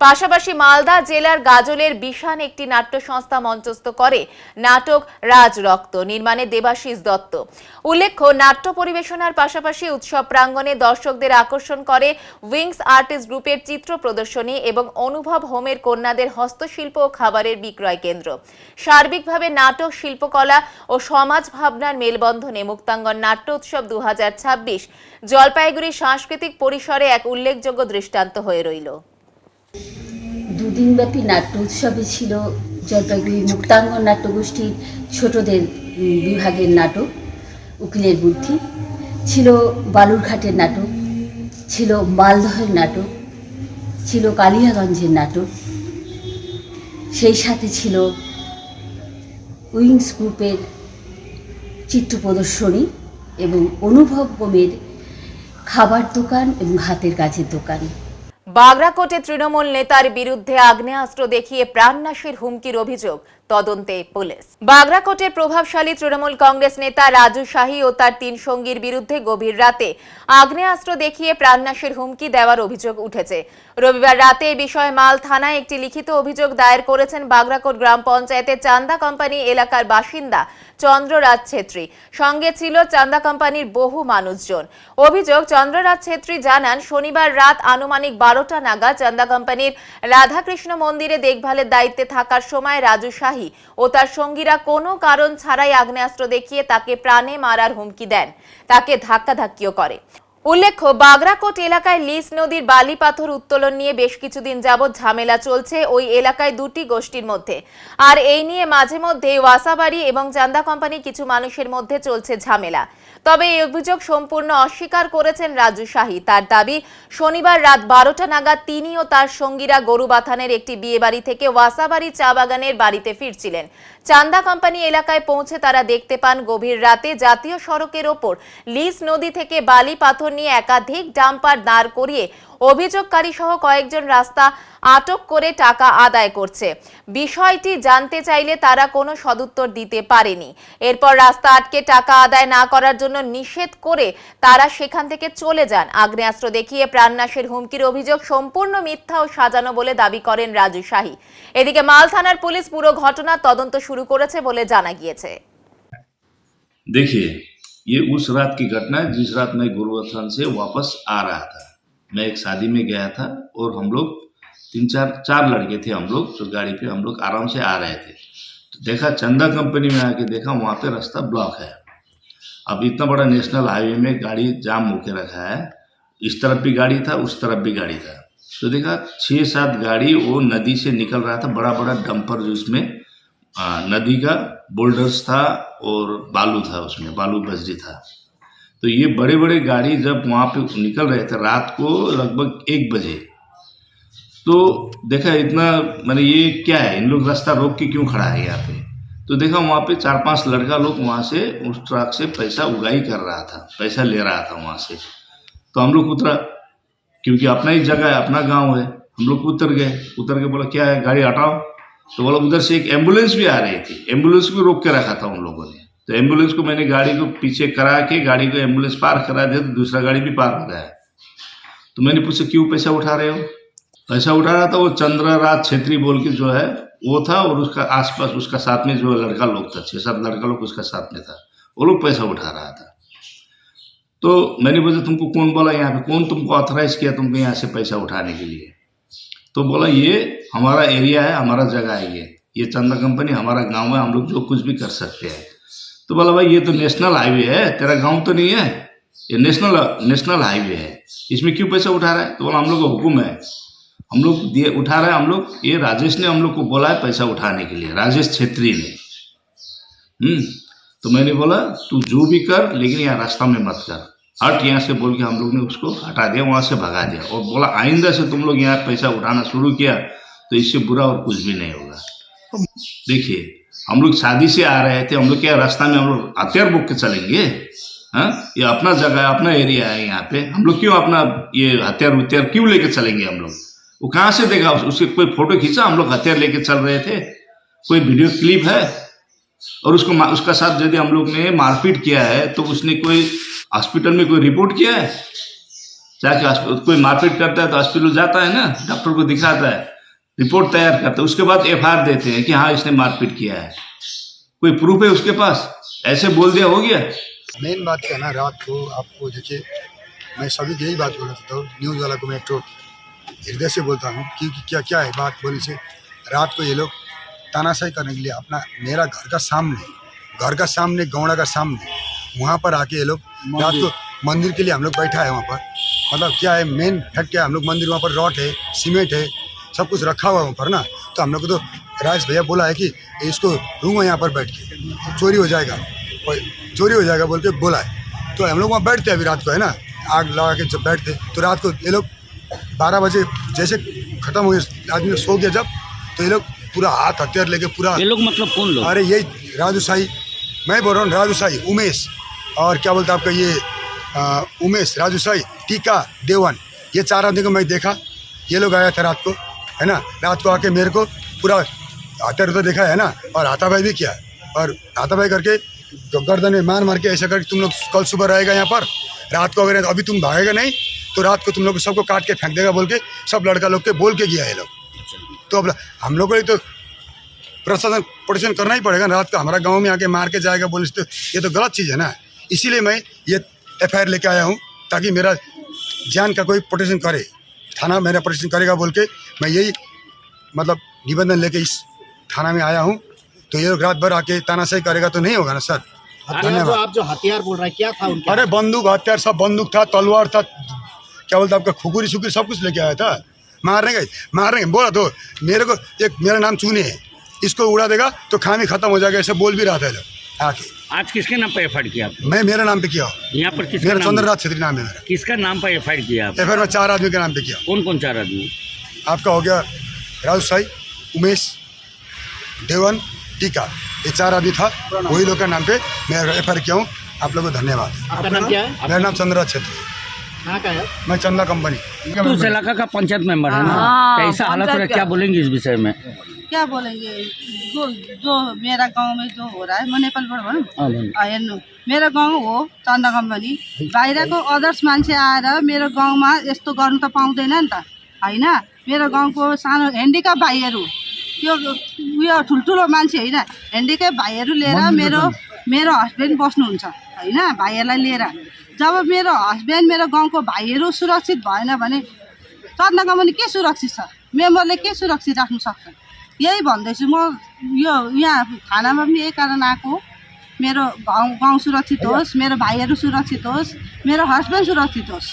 পাশাপাশি মালদা জেলার গাজলের বিশান একটি নাট্য সংস্থা মঞ্চস্থ করে নাটক রাজ রক্ত, নির্মাণে দেবাশিস দত্ত। উল্লেখ্য, নাট্য পরিবেশনার পাশাপাশি উৎসব প্রাঙ্গণে দর্শকদের আকর্ষণ করে উইংস আর্টিস্ট গ্রুপের চিত্র প্রদর্শনী এবং অনুভব হোমের কন্যাদের হস্তশিল্প ও খাবারের বিক্রয় কেন্দ্র। সার্বিকভাবে নাটক, শিল্পকলা ও সমাজ ভাবনার মেলবন্ধনে মুক্তাঙ্গন নাট্য উৎসব 2026 জলপাইগুড়ি সাংস্কৃতিক পরিসরে এক উল্লেখযোগ্য দৃষ্টান্ত হয়ে রইল। 2 দিনব্যাপী নাট্য উৎসবে ছিল জলপাইগুড়ি মুক্তাঙ্গন নাট্যগোষ্ঠীর ছোটদের বিভাগের নাটক উকিলের বুদ্ধি, ছিল বালুরঘাটের নাটক, ছিল মালদহের নাটক, ছিল কালিয়াগঞ্জের নাটক, সেই সাথে ছিল উইংস গ্রুপের চিত্র প্রদর্শনী এবং অনুভব হোমের খাবার দোকান এবং হাতের কাজের দোকান। বাগরাকোটে তৃণমূল নেতার বিরুদ্ধে আগ্নেয়াস্ত্র দেখিয়ে প্রাণনাশের হুমকির অভিযোগ, তদন্তে পুলিশ। বাগরাকোটের প্রভাবশালী তৃণমূল কংগ্রেস নেতা রাজু শাহী ও তার 3 সঙ্গীর বিরুদ্ধে গভীর রাতে আগ্নেয়াস্ত্র দেখিয়ে প্রাণনাশের হুমকি দেওয়ার অভিযোগ উঠেছে। রবিবার রাতে এই বিষয়ে মাল থানায় একটি লিখিত অভিযোগ দায়ের করেছেন বাগরাকোট গ্রাম পঞ্চায়েতের চান্দা কোম্পানি এলাকার বাসিন্দা চন্দ্ররাজ ছেত্রী। সঙ্গে ছিল চান্দা কোম্পানির বহু মানুষজন। অভিযোগ, চন্দ্ররাজ ছেত্রী জানান, শনিবার রাত আনুমানিক 12টা নাগাদ চান্দা কোম্পানির রাধাকৃষ্ণ মন্দিরে দেখভালের দায়িত্বে থাকার সময় রাজু শাহী ও তার সঙ্গীরা কোনো কারণ ছাড়াই আগ্নেয়াস্ত্র দেখিয়ে তাকে প্রাণে মারার হুমকি দেন, তাকে ধাক্কাধাক্কিও করে। উল্লেখ্য বাগরাকোট এলাকায় লিস নদীর বালি পাথর উত্তোলন নিয়ে বেশ কিছুদিন যাবৎ ঝামেলা চলছে ওই এলাকায় দুটি গোষ্ঠীর মধ্যে। আর এই নিয়ে মাঝে মধ্যে ওয়াসাবাড়ি এবং চান্দা কোম্পানি কিছু মানুষের মধ্যে চলছে ঝামেলা। তবে এই অভিযোগ সম্পূর্ণ অস্বীকার করেছেন রাজু শাহী। তার দাবি, শনিবার রাত 12টা নাগাদ তিনি ও তার সঙ্গীরা গরুবাথানের একটি বিয়েবাড়ি থেকে ওয়াসাবাড়ি চা বাগানের বাড়িতে ফিরছিলেন। চান্দা কোম্পানি এলাকায় পৌঁছে তারা দেখতে পান গভীর রাতে জাতীয় সড়কের ওপর লিস নদী থেকে বালি পাথর নিয়ে একাধিক ডাম্পার দাঁড় করিয়ে অভিযোগকারী সহ কয়েকজন রাস্তা আটক করে টাকা আদায় করছে। বিষয়টি জানতে চাইলে তারা কোনো সদুত্তর দিতে পারেনি। এরপর রাস্তা আটকে টাকা আদায় না করার জন্য নিষেধ করে তারা সেখান থেকে চলে যান। আগ্নেয়াস্ত্র দেখিয়ে প্রাণনাশের হুমকির অভিযোগ সম্পূর্ণ মিথ্যা ও সাজানো বলে দাবি করেন রাজু শাহী। এদিকে মাল থানার পুলিশ পুরো ঘটনার তদন্ত শুরু করেছে বলে জানা গিয়েছে। देखिए, ये उस रात की घटना है जिस रात मैं गोरुबथान से वापस आ रहा था। मैं एक शादी में गया था और हम लोग चार लड़के थे, हम लोग जो गाड़ी पे हम लोग आराम से आ रहे थे। तो देखा चंदा कंपनी में आके देखा वहाँ पे रास्ता ब्लॉक है। अब इतना बड़ा नेशनल हाईवे में गाड़ी जाम होके रखा है, इस तरफ भी गाड़ी था उस तरफ भी गाड़ी था। तो देखा 6-7 गाड़ी वो नदी से निकल रहा था, बड़ा बड़ा डंपर जो इसमें नदी का बोल्डर्स था और बालू था, उसमें बालू बजरी था। तो ये बड़े बड़े गाड़ी जब वहाँ पे निकल रहे थे रात को लगभग 1 बजे, तो देखा इतना मैंने ये क्या है, इन लोग रास्ता रोक के क्यों खड़ा है यहाँ पे। तो देखा वहाँ पे 4-5 लड़का लोग वहाँ से उस ट्रक से पैसा उगाई कर रहा था, पैसा ले रहा था वहाँ से। तो हम लोग उतरा, क्योंकि अपना ही जगह है, अपना गाँव है। हम लोग उतर के बोला क्या है, गाड़ी हटाओ। तो बोला उधर से एक एम्बुलेंस भी आ रही थी, एम्बुलेंस को रोक के रखा था उन लोगों ने। तो एम्बुलेंस को मैंने गाड़ी को पीछे करा के गाड़ी को एम्बुलेंस पार करा दिया, तो दूसरा गाड़ी भी पार हो गया। तो मैंने पूछा क्यों पैसा उठा रहे हो। पैसा उठा रहा था वो चंद्रराज छेत्री बोल के जो है वो था, और उसका आसपास उसका साथ में जो लड़का लोग था, 6-7 लड़का लोग उसका साथ में था, वो लोग पैसा उठा रहा था। तो मैंने बोला तुमको कौन बोला यहाँ पे, कौन तुमको ऑथराइज किया तुमको यहाँ से पैसा उठाने के लिए। तो बोला ये हमारा एरिया है, हमारा जगह है, ये चंदा कंपनी हमारा गांव है, हम लोग जो कुछ भी कर सकते हैं। तो बोला भाई ये तो नेशनल हाईवे है, तेरा गांव तो नहीं है, ये नेशनल हाईवे है, इसमें क्यों पैसा उठा रहा है। तो बोला हम लोग का हुक्म है, हम लोग दिए उठा रहे हैं, हम लोग ये राजेश ने हम लोग को बोला है पैसा उठाने के लिए, राजेश छेत्री ने। तो मैंने बोला तू जो भी कर लेकिन यहाँ रास्ता में मत कर, हट यहाँ से बोल के हम लोग ने उसको हटा दिया, वहाँ से भगा दिया। और बोला आइंदा से तुम लोग यहाँ पैसा उठाना शुरू किया तो इससे बुरा और कुछ भी नहीं होगा। देखिए हम लोग शादी से आ रहे थे, हम लोग क्या रास्ता में हम लोग हथियार बुक के चलेंगे। हाँ, ये अपना जगह है, अपना एरिया है, यहाँ पे हम लोग क्यों अपना ये हथियार क्यों लेके चलेंगे हम लोग। वो कहाँ से देखा, उसके कोई फोटो खींचा हम लोग हथियार लेके चल रहे थे, कोई वीडियो क्लिप है। और उसका साथ यदि हम लोग ने मारपीट किया है तो उसने कोई हॉस्पिटल में कोई रिपोर्ट किया है। जाके कोई मारपीट करता है तो हॉस्पिटल जाता है ना, डॉक्टर को दिखाता है, रिपोर्ट तैयार करता है, उसके बाद FIR देते हैं कि हाँ इसने मारपीट किया है, कोई प्रूफ है उसके पास, ऐसे बोल दिया हो गया। मेन बात क्या ना, रात को आपको देखिए मैं सभी यही बात बोल रहा था, न्यूज़ वाला को मैं एक तो हृदय से बोलता हूँ क्योंकि क्या है बात बोलने से, रात को ये लोग तानाशाही करने के लिए अपना मेरा घर का सामने गौड़ा का सामने वहाँ पर आके ये लोग रात को मंदिर के लिए हम लोग बैठा है वहाँ पर, मतलब क्या है मेन फैक्ट क्या है, हम लोग मंदिर वहाँ पर रॉड है, सीमेंट है, सब कुछ रखा हुआ है वहाँ पर ना। तो हम लोग को तो राजेश भैया बोला है कि इसको रूंगा यहाँ पर बैठ के, चोरी हो जाएगा बोल के बोला है। तो हम लोग वहाँ बैठते अभी रात को है ना, आग लगा के जब बैठते तो रात को ये लोग 12 बजे जैसे ख़त्म हो गया, आदमी सो गया जब, तो ये लोग पूरा हाथ हथियार लेके पूरा, ये लोग मतलब कौन लोग, अरे यही राजू शाही, मैं बोल रहा हूँ राजू शाही, उमेश और क्या बोलता आपका ये उमेश, राजू शाही, टीका, देवन, ये 4 आदमी को मैं देखा। ये लोग आया था रात को है ना, रात को आके मेरे को पूरा हथियार उधर देखा है ना, और हाथापाई भी किया, और हाथापाई करके गर्दन में मार के ऐसा करके तुम लोग कल सुबह रहेगा यहाँ पर, रात को अगर अभी तुम भागेगा नहीं तो रात को तुम लोग सबको काट के फेंक देगा बोल के सब लड़का लोग के बोल के गया है लोग। तो अब हम लोग को तो प्रोटेक्शन करना ही पड़ेगा, रात को हमारा गांव में आके मार के जाएगा बोले तो ये तो गलत चीज़ है ना। इसीलिए मैं ये FIR लेके आया हूँ ताकि मेरा जान का कोई प्रोटेक्शन करे, थाना मेरा प्रोटेक्शन करेगा बोल के मैं यही मतलब निबंधन लेके इस थाना में आया हूँ। तो ये लोग रात भर आके तानाशाही करेगा तो नहीं होगा ना सर, आप जो हथियार बोल रहे हैं क्या था उनके? अरे बंदूक हथियार सब, बंदूक था, तलवार था, क्या बोलते आपका खुकुरी शुकुरी सब कुछ लेके आया था। मारने का बोला तो मेरे को, एक मेरा नाम चूने है, इसको उड़ा देगा तो खामी खत्म हो जाएगा, ऐसे बोल भी रहा था लोग आके। आज किसके नाम पर एफआईआर किया? मैं मेरे नाम पे किया। यहाँ पर किसका मेरा नाम? चंद्रनाथ छेत्री नाम है मेरा। किसका नाम पर एफआईआर किया? एफआईआर में 4 आदमी के नाम पे किया। कौन कौन 4 आदमी? आपका हो गया राजू साई, उमेश, देवन, टीका, ये 4 आदमी था, वही लोग का नाम पे मैं एफआईआर किया हूँ। आप लोगों को धन्यवाद। आपका नाम क्या है? मेरा नाम चंद्रनाथ छेत्री, कहाँ का है? मैं चंदा कंपनी। तो उस इलाका का पंचायत मेंबर है ना, कैसा हालत है, क्या बोलेंगे इस विषय में? क्या बोलेंगे, जो मेरा गांव में जो हो रहा है, म नेपालबाट भनौँ हेर्नु, मेरो गाउँ हो चन्दा कम्पनी, बाहिरको अदर्स मान्छे आएर मेरो गाउँमा यस्तो गर्नु त पाउँदैन नि त होइन। मेरो गाउँको सानो ह्यान्डिक्याप भाइहरू, त्यो उयो ठुल्ठुलो मान्छे होइन, ह्यान्डिक्याप भाइहरू लिएर मेरो हस्बेन्ड बस्नुहुन्छ होइन, भाइहरूलाई लिएर। जब मेरो हस्बेन्ड मेरो गाउँको भाइहरू सुरक्षित भएन भने चन्दा कम्पनी के सुरक्षित छ, मेम्बरले के सुरक्षित राख्नु सक्छ? यही भन्दैछु म। यो यहाँ थानामा पनि यही कारण आएको, मेरो गाउँ सुरक्षित होस्, मेरो भाइहरू सुरक्षित होस्, मेरो हस्बेन्ड सुरक्षित होस्,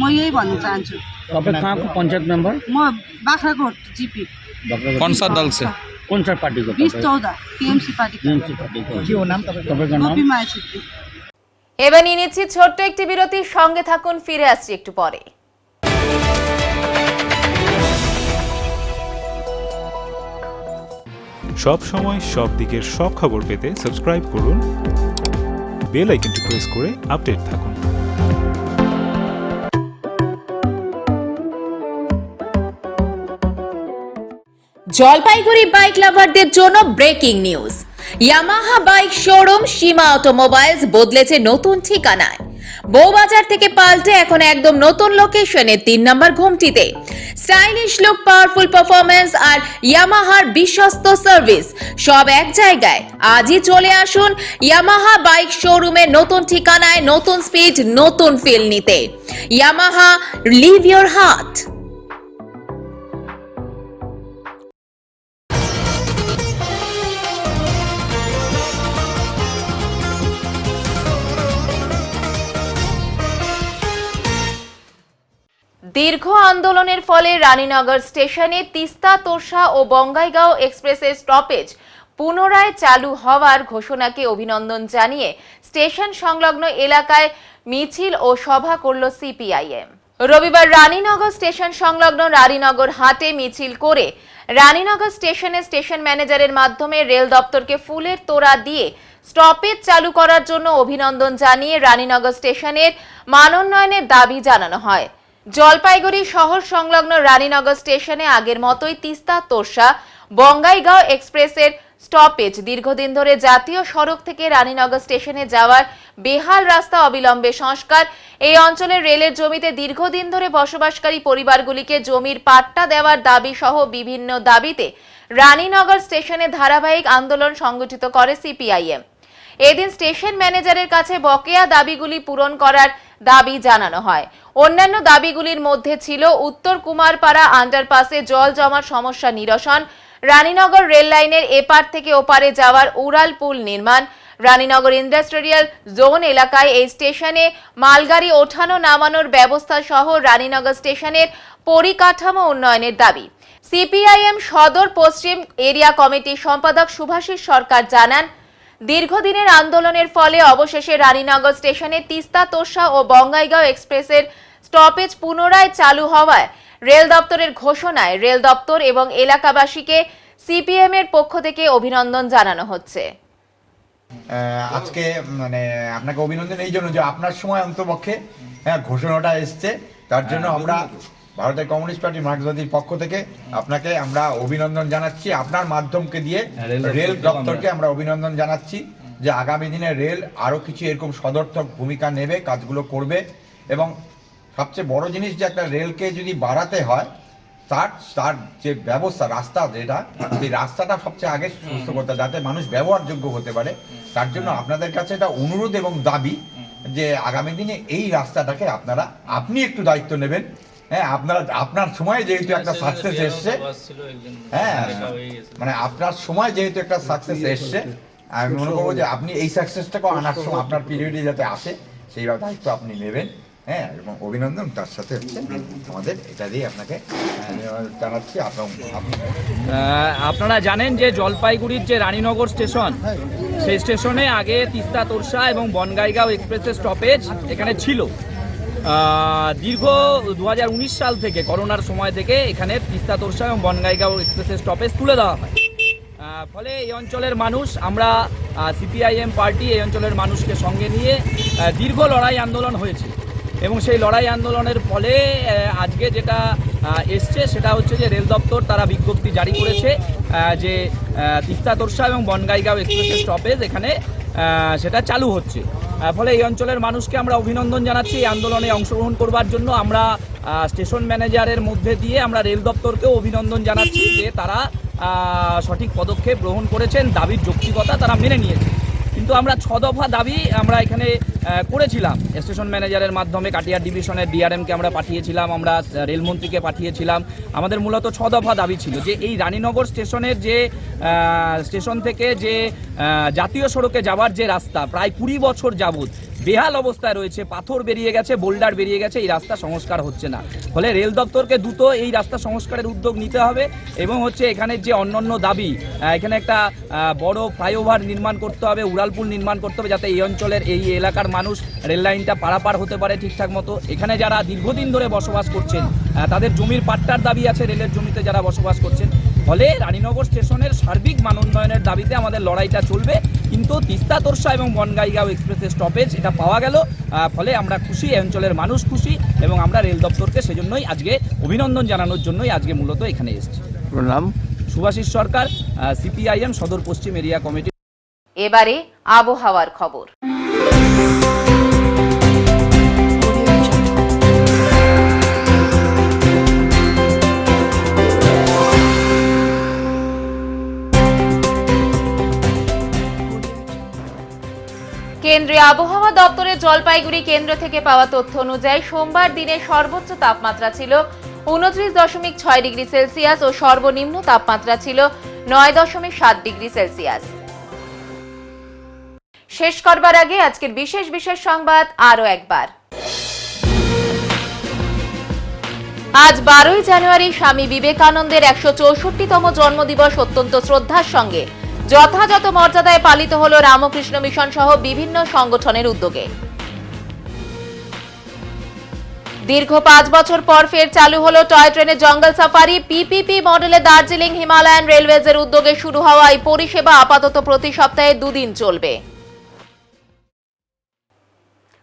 म यही भन्न चाहन्छु। तपाईँ कहाँको पंचायत मेंबर? म बाख्राकोट जीपी। कौन सा दल से? कौन सा पार्टी को? 2014 टीएमसी पार्टी। গোপী মায়া छेत्री। এবার নিয়ে নিচ্ছি ছোট্ট একটি বিরতির সঙ্গে থাকুন, ফিরে আসছি একটু পরে। সব সময় সব দিকের সব খবর পেতে সাবস্ক্রাইব করুন, বেল আইকনটি প্রেস করে আপডেট থাকুন। জলপাইগুড়ি বাইক লাভারদের জন্য breaking news. Yamaha bike showroom Seema automobiles বদলেছে নতুন ঠিকানায়। বউবাজার থেকে পাল্টে এখন একদম নতুন লোকেশনে 3 নম্বর ঘুমটিতে। স্টাইলিশ লুক, পাওয়ারফুল পারফরম্যান্স আর ইয়ামাহার বিশ্বস্ত সার্ভিস সব এক জায়গায়। আজই চলে আসুন ইয়ামাহা বাইক শোরুমের নতুন ঠিকানায়, নতুন স্পিড, নতুন ফিল নিতে। Yamaha, live your heart. দীর্ঘ আন্দোলনের ফলে রানীনগর স্টেশনে তিস্তা, তোরসা ও বঙ্গাইগাঁও এক্সপ্রেসের স্টপেজ পুনরায় চালু হওয়ার ঘোষণাকে অভিনন্দন জানিয়ে স্টেশন সংলগ্ন এলাকায় মিছিল ও সভা করল সিপিআইএম। রবিবার রানীনগর স্টেশন সংলগ্ন রানীনগর হাটে মিছিল করে রানীনগর স্টেশনে স্টেশন ম্যানেজারের মাধ্যমে রেল দপ্তরকে ফুলের তোড়া দিয়ে স্টপেজ চালু করার জন্য অভিনন্দন জানিয়ে রানীনগর স্টেশনের মানোন্নয়নের দাবি জানানো হয়। জলপাইগুড়ি শহর সংলগ্ন রানীনগর স্টেশনে আগের মতোই তিস্তা, তোরসা, বঙ্গাইগাঁও এক্সপ্রেসের স্টপেজ। দীর্ঘদিন ধরে জাতীয় সড়ক থেকে রানীনগর স্টেশনে যাওয়ার বেহাল রাস্তা অবিলম্বে সংস্কার। এই অঞ্চলের রেলের জমিতে দীর্ঘদিন ধরে বসবাসকারী পরিবারগুলিকে জমির পাট্টা দেওয়ার দাবি সহ বিভিন্ন দাবিতে রানীনগর স্টেশনে ধারাবাহিক আন্দোলন সংগঠিত করে সিপিআইএম। এদিন স্টেশন ম্যানেজারের কাছে বকেয়া দাবিগুলি পূরণ করার দাবি জানানো হয়। অন্যান্য দাবিগুলির মধ্যে ছিল উত্তর কুমারপাড়া আন্ডারপাসে জল জমার সমস্যা নিরসন, রানীনগর রেল লাইনের এপার থেকে ওপারে যাওয়ার উড়াল পুল নির্মাণ, রানীনগর ইন্ডাস্ট্রিয়াল জোন এলাকায় এই স্টেশনে মালগাড়ি ওঠানো নামানোর ব্যবস্থা সহ রানীনগর স্টেশনের পরিকাঠামো উন্নয়নের দাবি। সিপিআইএম সদর পশ্চিম এরিয়া কমিটির সম্পাদক শুভাশিস সরকার জানান, দীর্ঘদিনের আন্দোলনের ফলে অবশেষে রানীনগর স্টেশনে তিস্তা, তোরসা ও বঙ্গাইগাঁও এক্সপ্রেসের স্টপেজ পুনরায় চালু হওয়ায় রেল দপ্তরের ঘোষণায় রেল দপ্তর এবং এলাকাবাসীকে সিপিএম এর পক্ষ থেকে অভিনন্দন জানানো হচ্ছে। আজকে মানে আপনাকে অভিনন্দন এই জন্য যে আপনার সময় অন্তপক্ষে ঘোষণাটা এসছে, তার জন্য আমরা ভারতের কমিউনিস্ট পার্টি মার্ক্সবাদীর পক্ষ থেকে আপনাকে আমরা অভিনন্দন জানাচ্ছি। আপনার মাধ্যমকে দিয়ে রেল দপ্তরকে আমরা অভিনন্দন জানাচ্ছি যে আগামী দিনে রেল আরও কিছু এরকম সদর্থক ভূমিকা নেবে, কাজগুলো করবে। এবং সবচেয়ে বড় জিনিস যে একটা রেলকে যদি বাড়াতে হয় তার যে ব্যবস্থা, রাস্তা যেটা, সেই রাস্তাটা সবচেয়ে আগে সুস্থ করতে, যাতে মানুষ ব্যবহারযোগ্য হতে পারে। তার জন্য আপনাদের কাছে এটা অনুরোধ এবং দাবি যে আগামী দিনে এই রাস্তাটাকে আপনি একটু দায়িত্ব নেবেন। হ্যাঁ, আপনার সময় যেহেতু একটা সাকসেস এসছে, হ্যাঁ মানে আপনার সময় যেহেতু একটা সাকসেস এসছে, আমি মনে করবো যে আপনি এই সাকসেসটাকে আনার সময় আপনার পিরিয়ডে যাতে আসে সেই দায়িত্ব আপনি নেবেন। হ্যাঁ, এবং অভিনন্দন তার সাথে হচ্ছে আমাদের এটা দিয়ে আপনাকে জানাচ্ছি। আপনারা জানেন যে জলপাইগুড়ির যে রানীনগর স্টেশন, সেই স্টেশনে আগে তিস্তা তোরসা এবং বনগাইগাঁও এক্সপ্রেসের স্টপেজ এখানে ছিল। দীর্ঘ 2019 সাল থেকে, করোনার সময় থেকে এখানে তিস্তা তোরসা এবং বনগাইগাঁও এক্সপ্রেসের স্টপেজ তুলে দেওয়া হয়। ফলে এই অঞ্চলের মানুষ, আমরা সিপিআইএম পার্টি এই অঞ্চলের মানুষকে সঙ্গে নিয়ে দীর্ঘ লড়াই আন্দোলন হয়েছে এবং সেই লড়াই আন্দোলনের ফলে আজকে যেটা এসছে সেটা হচ্ছে যে রেল দপ্তর তারা বিজ্ঞপ্তি জারি করেছে যে তিস্তা তোরসা এবং বনগাইগাঁও এক্সপ্রেসের স্টপেজ এখানে সেটা চালু হচ্ছে। ফলে এই অঞ্চলের মানুষকে আমরা অভিনন্দন জানাচ্ছি এই আন্দোলনে অংশগ্রহণ করবার জন্য। আমরা স্টেশন ম্যানেজারের মধ্যে দিয়ে আমরা রেল দপ্তরকেও অভিনন্দন জানাচ্ছি যে তারা সঠিক পদক্ষেপ গ্রহণ করেছেন, দাবির যৌক্তিকতা তারা মেনে নিয়েছে। কিন্তু আমরা 6 দফা দাবি আমরা এখানে করেছিলাম স্টেশন ম্যানেজারের মাধ্যমে। কাটিয়ার ডিভিশনের ডিআরএমকে আমরা পাঠিয়েছিলাম, আমরা রেলমন্ত্রীকে পাঠিয়েছিলাম। আমাদের মূলত 6 দফা দাবি ছিল যে এই রানীনগর স্টেশনের যে স্টেশন থেকে যে জাতীয় সড়কে যাওয়ার যে রাস্তা প্রায় 20 বছর যাবৎ বেহাল অবস্থায় রয়েছে, পাথর বেরিয়ে গেছে, বোল্ডার বেরিয়ে গেছে, এই রাস্তা সংস্কার হচ্ছে না। ফলে রেল দপ্তরকে দ্রুত এই রাস্তা সংস্কারের উদ্যোগ নিতে হবে এবং হচ্ছে এখানের যে অন্যান্য দাবি, এখানে একটা বড় ফ্লাইওভার নির্মাণ করতে হবে, উড়ালপুল নির্মাণ করতে হবে যাতে এই অঞ্চলের এই এলাকার মানুষ রেল লাইনটা পারাপার হতে পারে ঠিকঠাক মতো। এখানে যারা দীর্ঘদিন ধরে বসবাস করছেন তাদের জমির পাট্টার দাবি আছে, রেলের জমিতে যারা বসবাস করছেন। ফলে রানীনগর স্টেশনের সার্বিক মান উন্নয়নের দাবিতে আমাদের লড়াইটা চলবে। কিন্তু তিস্তা তোরসা এবং বনগাইগাঁও এক্সপ্রেসের স্টপেজ এটা পাওয়া গেল, ফলে আমরা খুশি, এই অঞ্চলের মানুষ খুশি এবং আমরা রেল দপ্তরকে সেজন্যই আজকে অভিনন্দন জানানোর জন্যই আজকে মূলত এখানে এসেছি। নাম সুভাষিস সরকার, সিপিআইএম সদর পশ্চিম এরিয়া কমিটি। এবারে আবহাওয়ার খবর। কেন্দ্রীয় আবহাওয়া দপ্তরের জলপাইগুড়ি কেন্দ্র থেকে পাওয়া তথ্য অনুযায়ী সোমবার দিনে সর্বোচ্চ তাপমাত্রা ছিল 29.6 ডিগ্রি সেলসিয়াস ও সর্বনিম্ন তাপমাত্রা ছিল 9.7 ডিগ্রি সেলসিয়াস। শেষ করবার আগে আজকের বিশেষ সংবাদ আরো একবার। আজ 12 জানুয়ারি স্বামী বিবেকানন্দের 164তম জন্মদিবস অত্যন্ত শ্রদ্ধার সঙ্গে যথাযথ মর্যাদায় পালিত হল রামকৃষ্ণ মিশন সহ বিভিন্ন সংগঠনের উদ্যোগে। দীর্ঘ 5 বছর পর ফের চালু হলো টয় ট্রেনের জঙ্গল সাফারি। পিপিপি মডেলে দার্জিলিং হিমালয়ান রেলওয়েজের উদ্যোগে শুরু হওয়া এই পরিষেবা আপাতত প্রতি সপ্তাহে 2 দিন চলবে।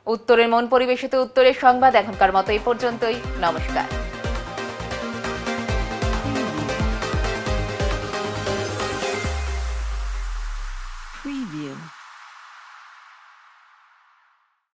উত্তরের মন পরিবেশিত উত্তরের সংবাদ এখনকার মতো এই পর্যন্তই। নমস্কার।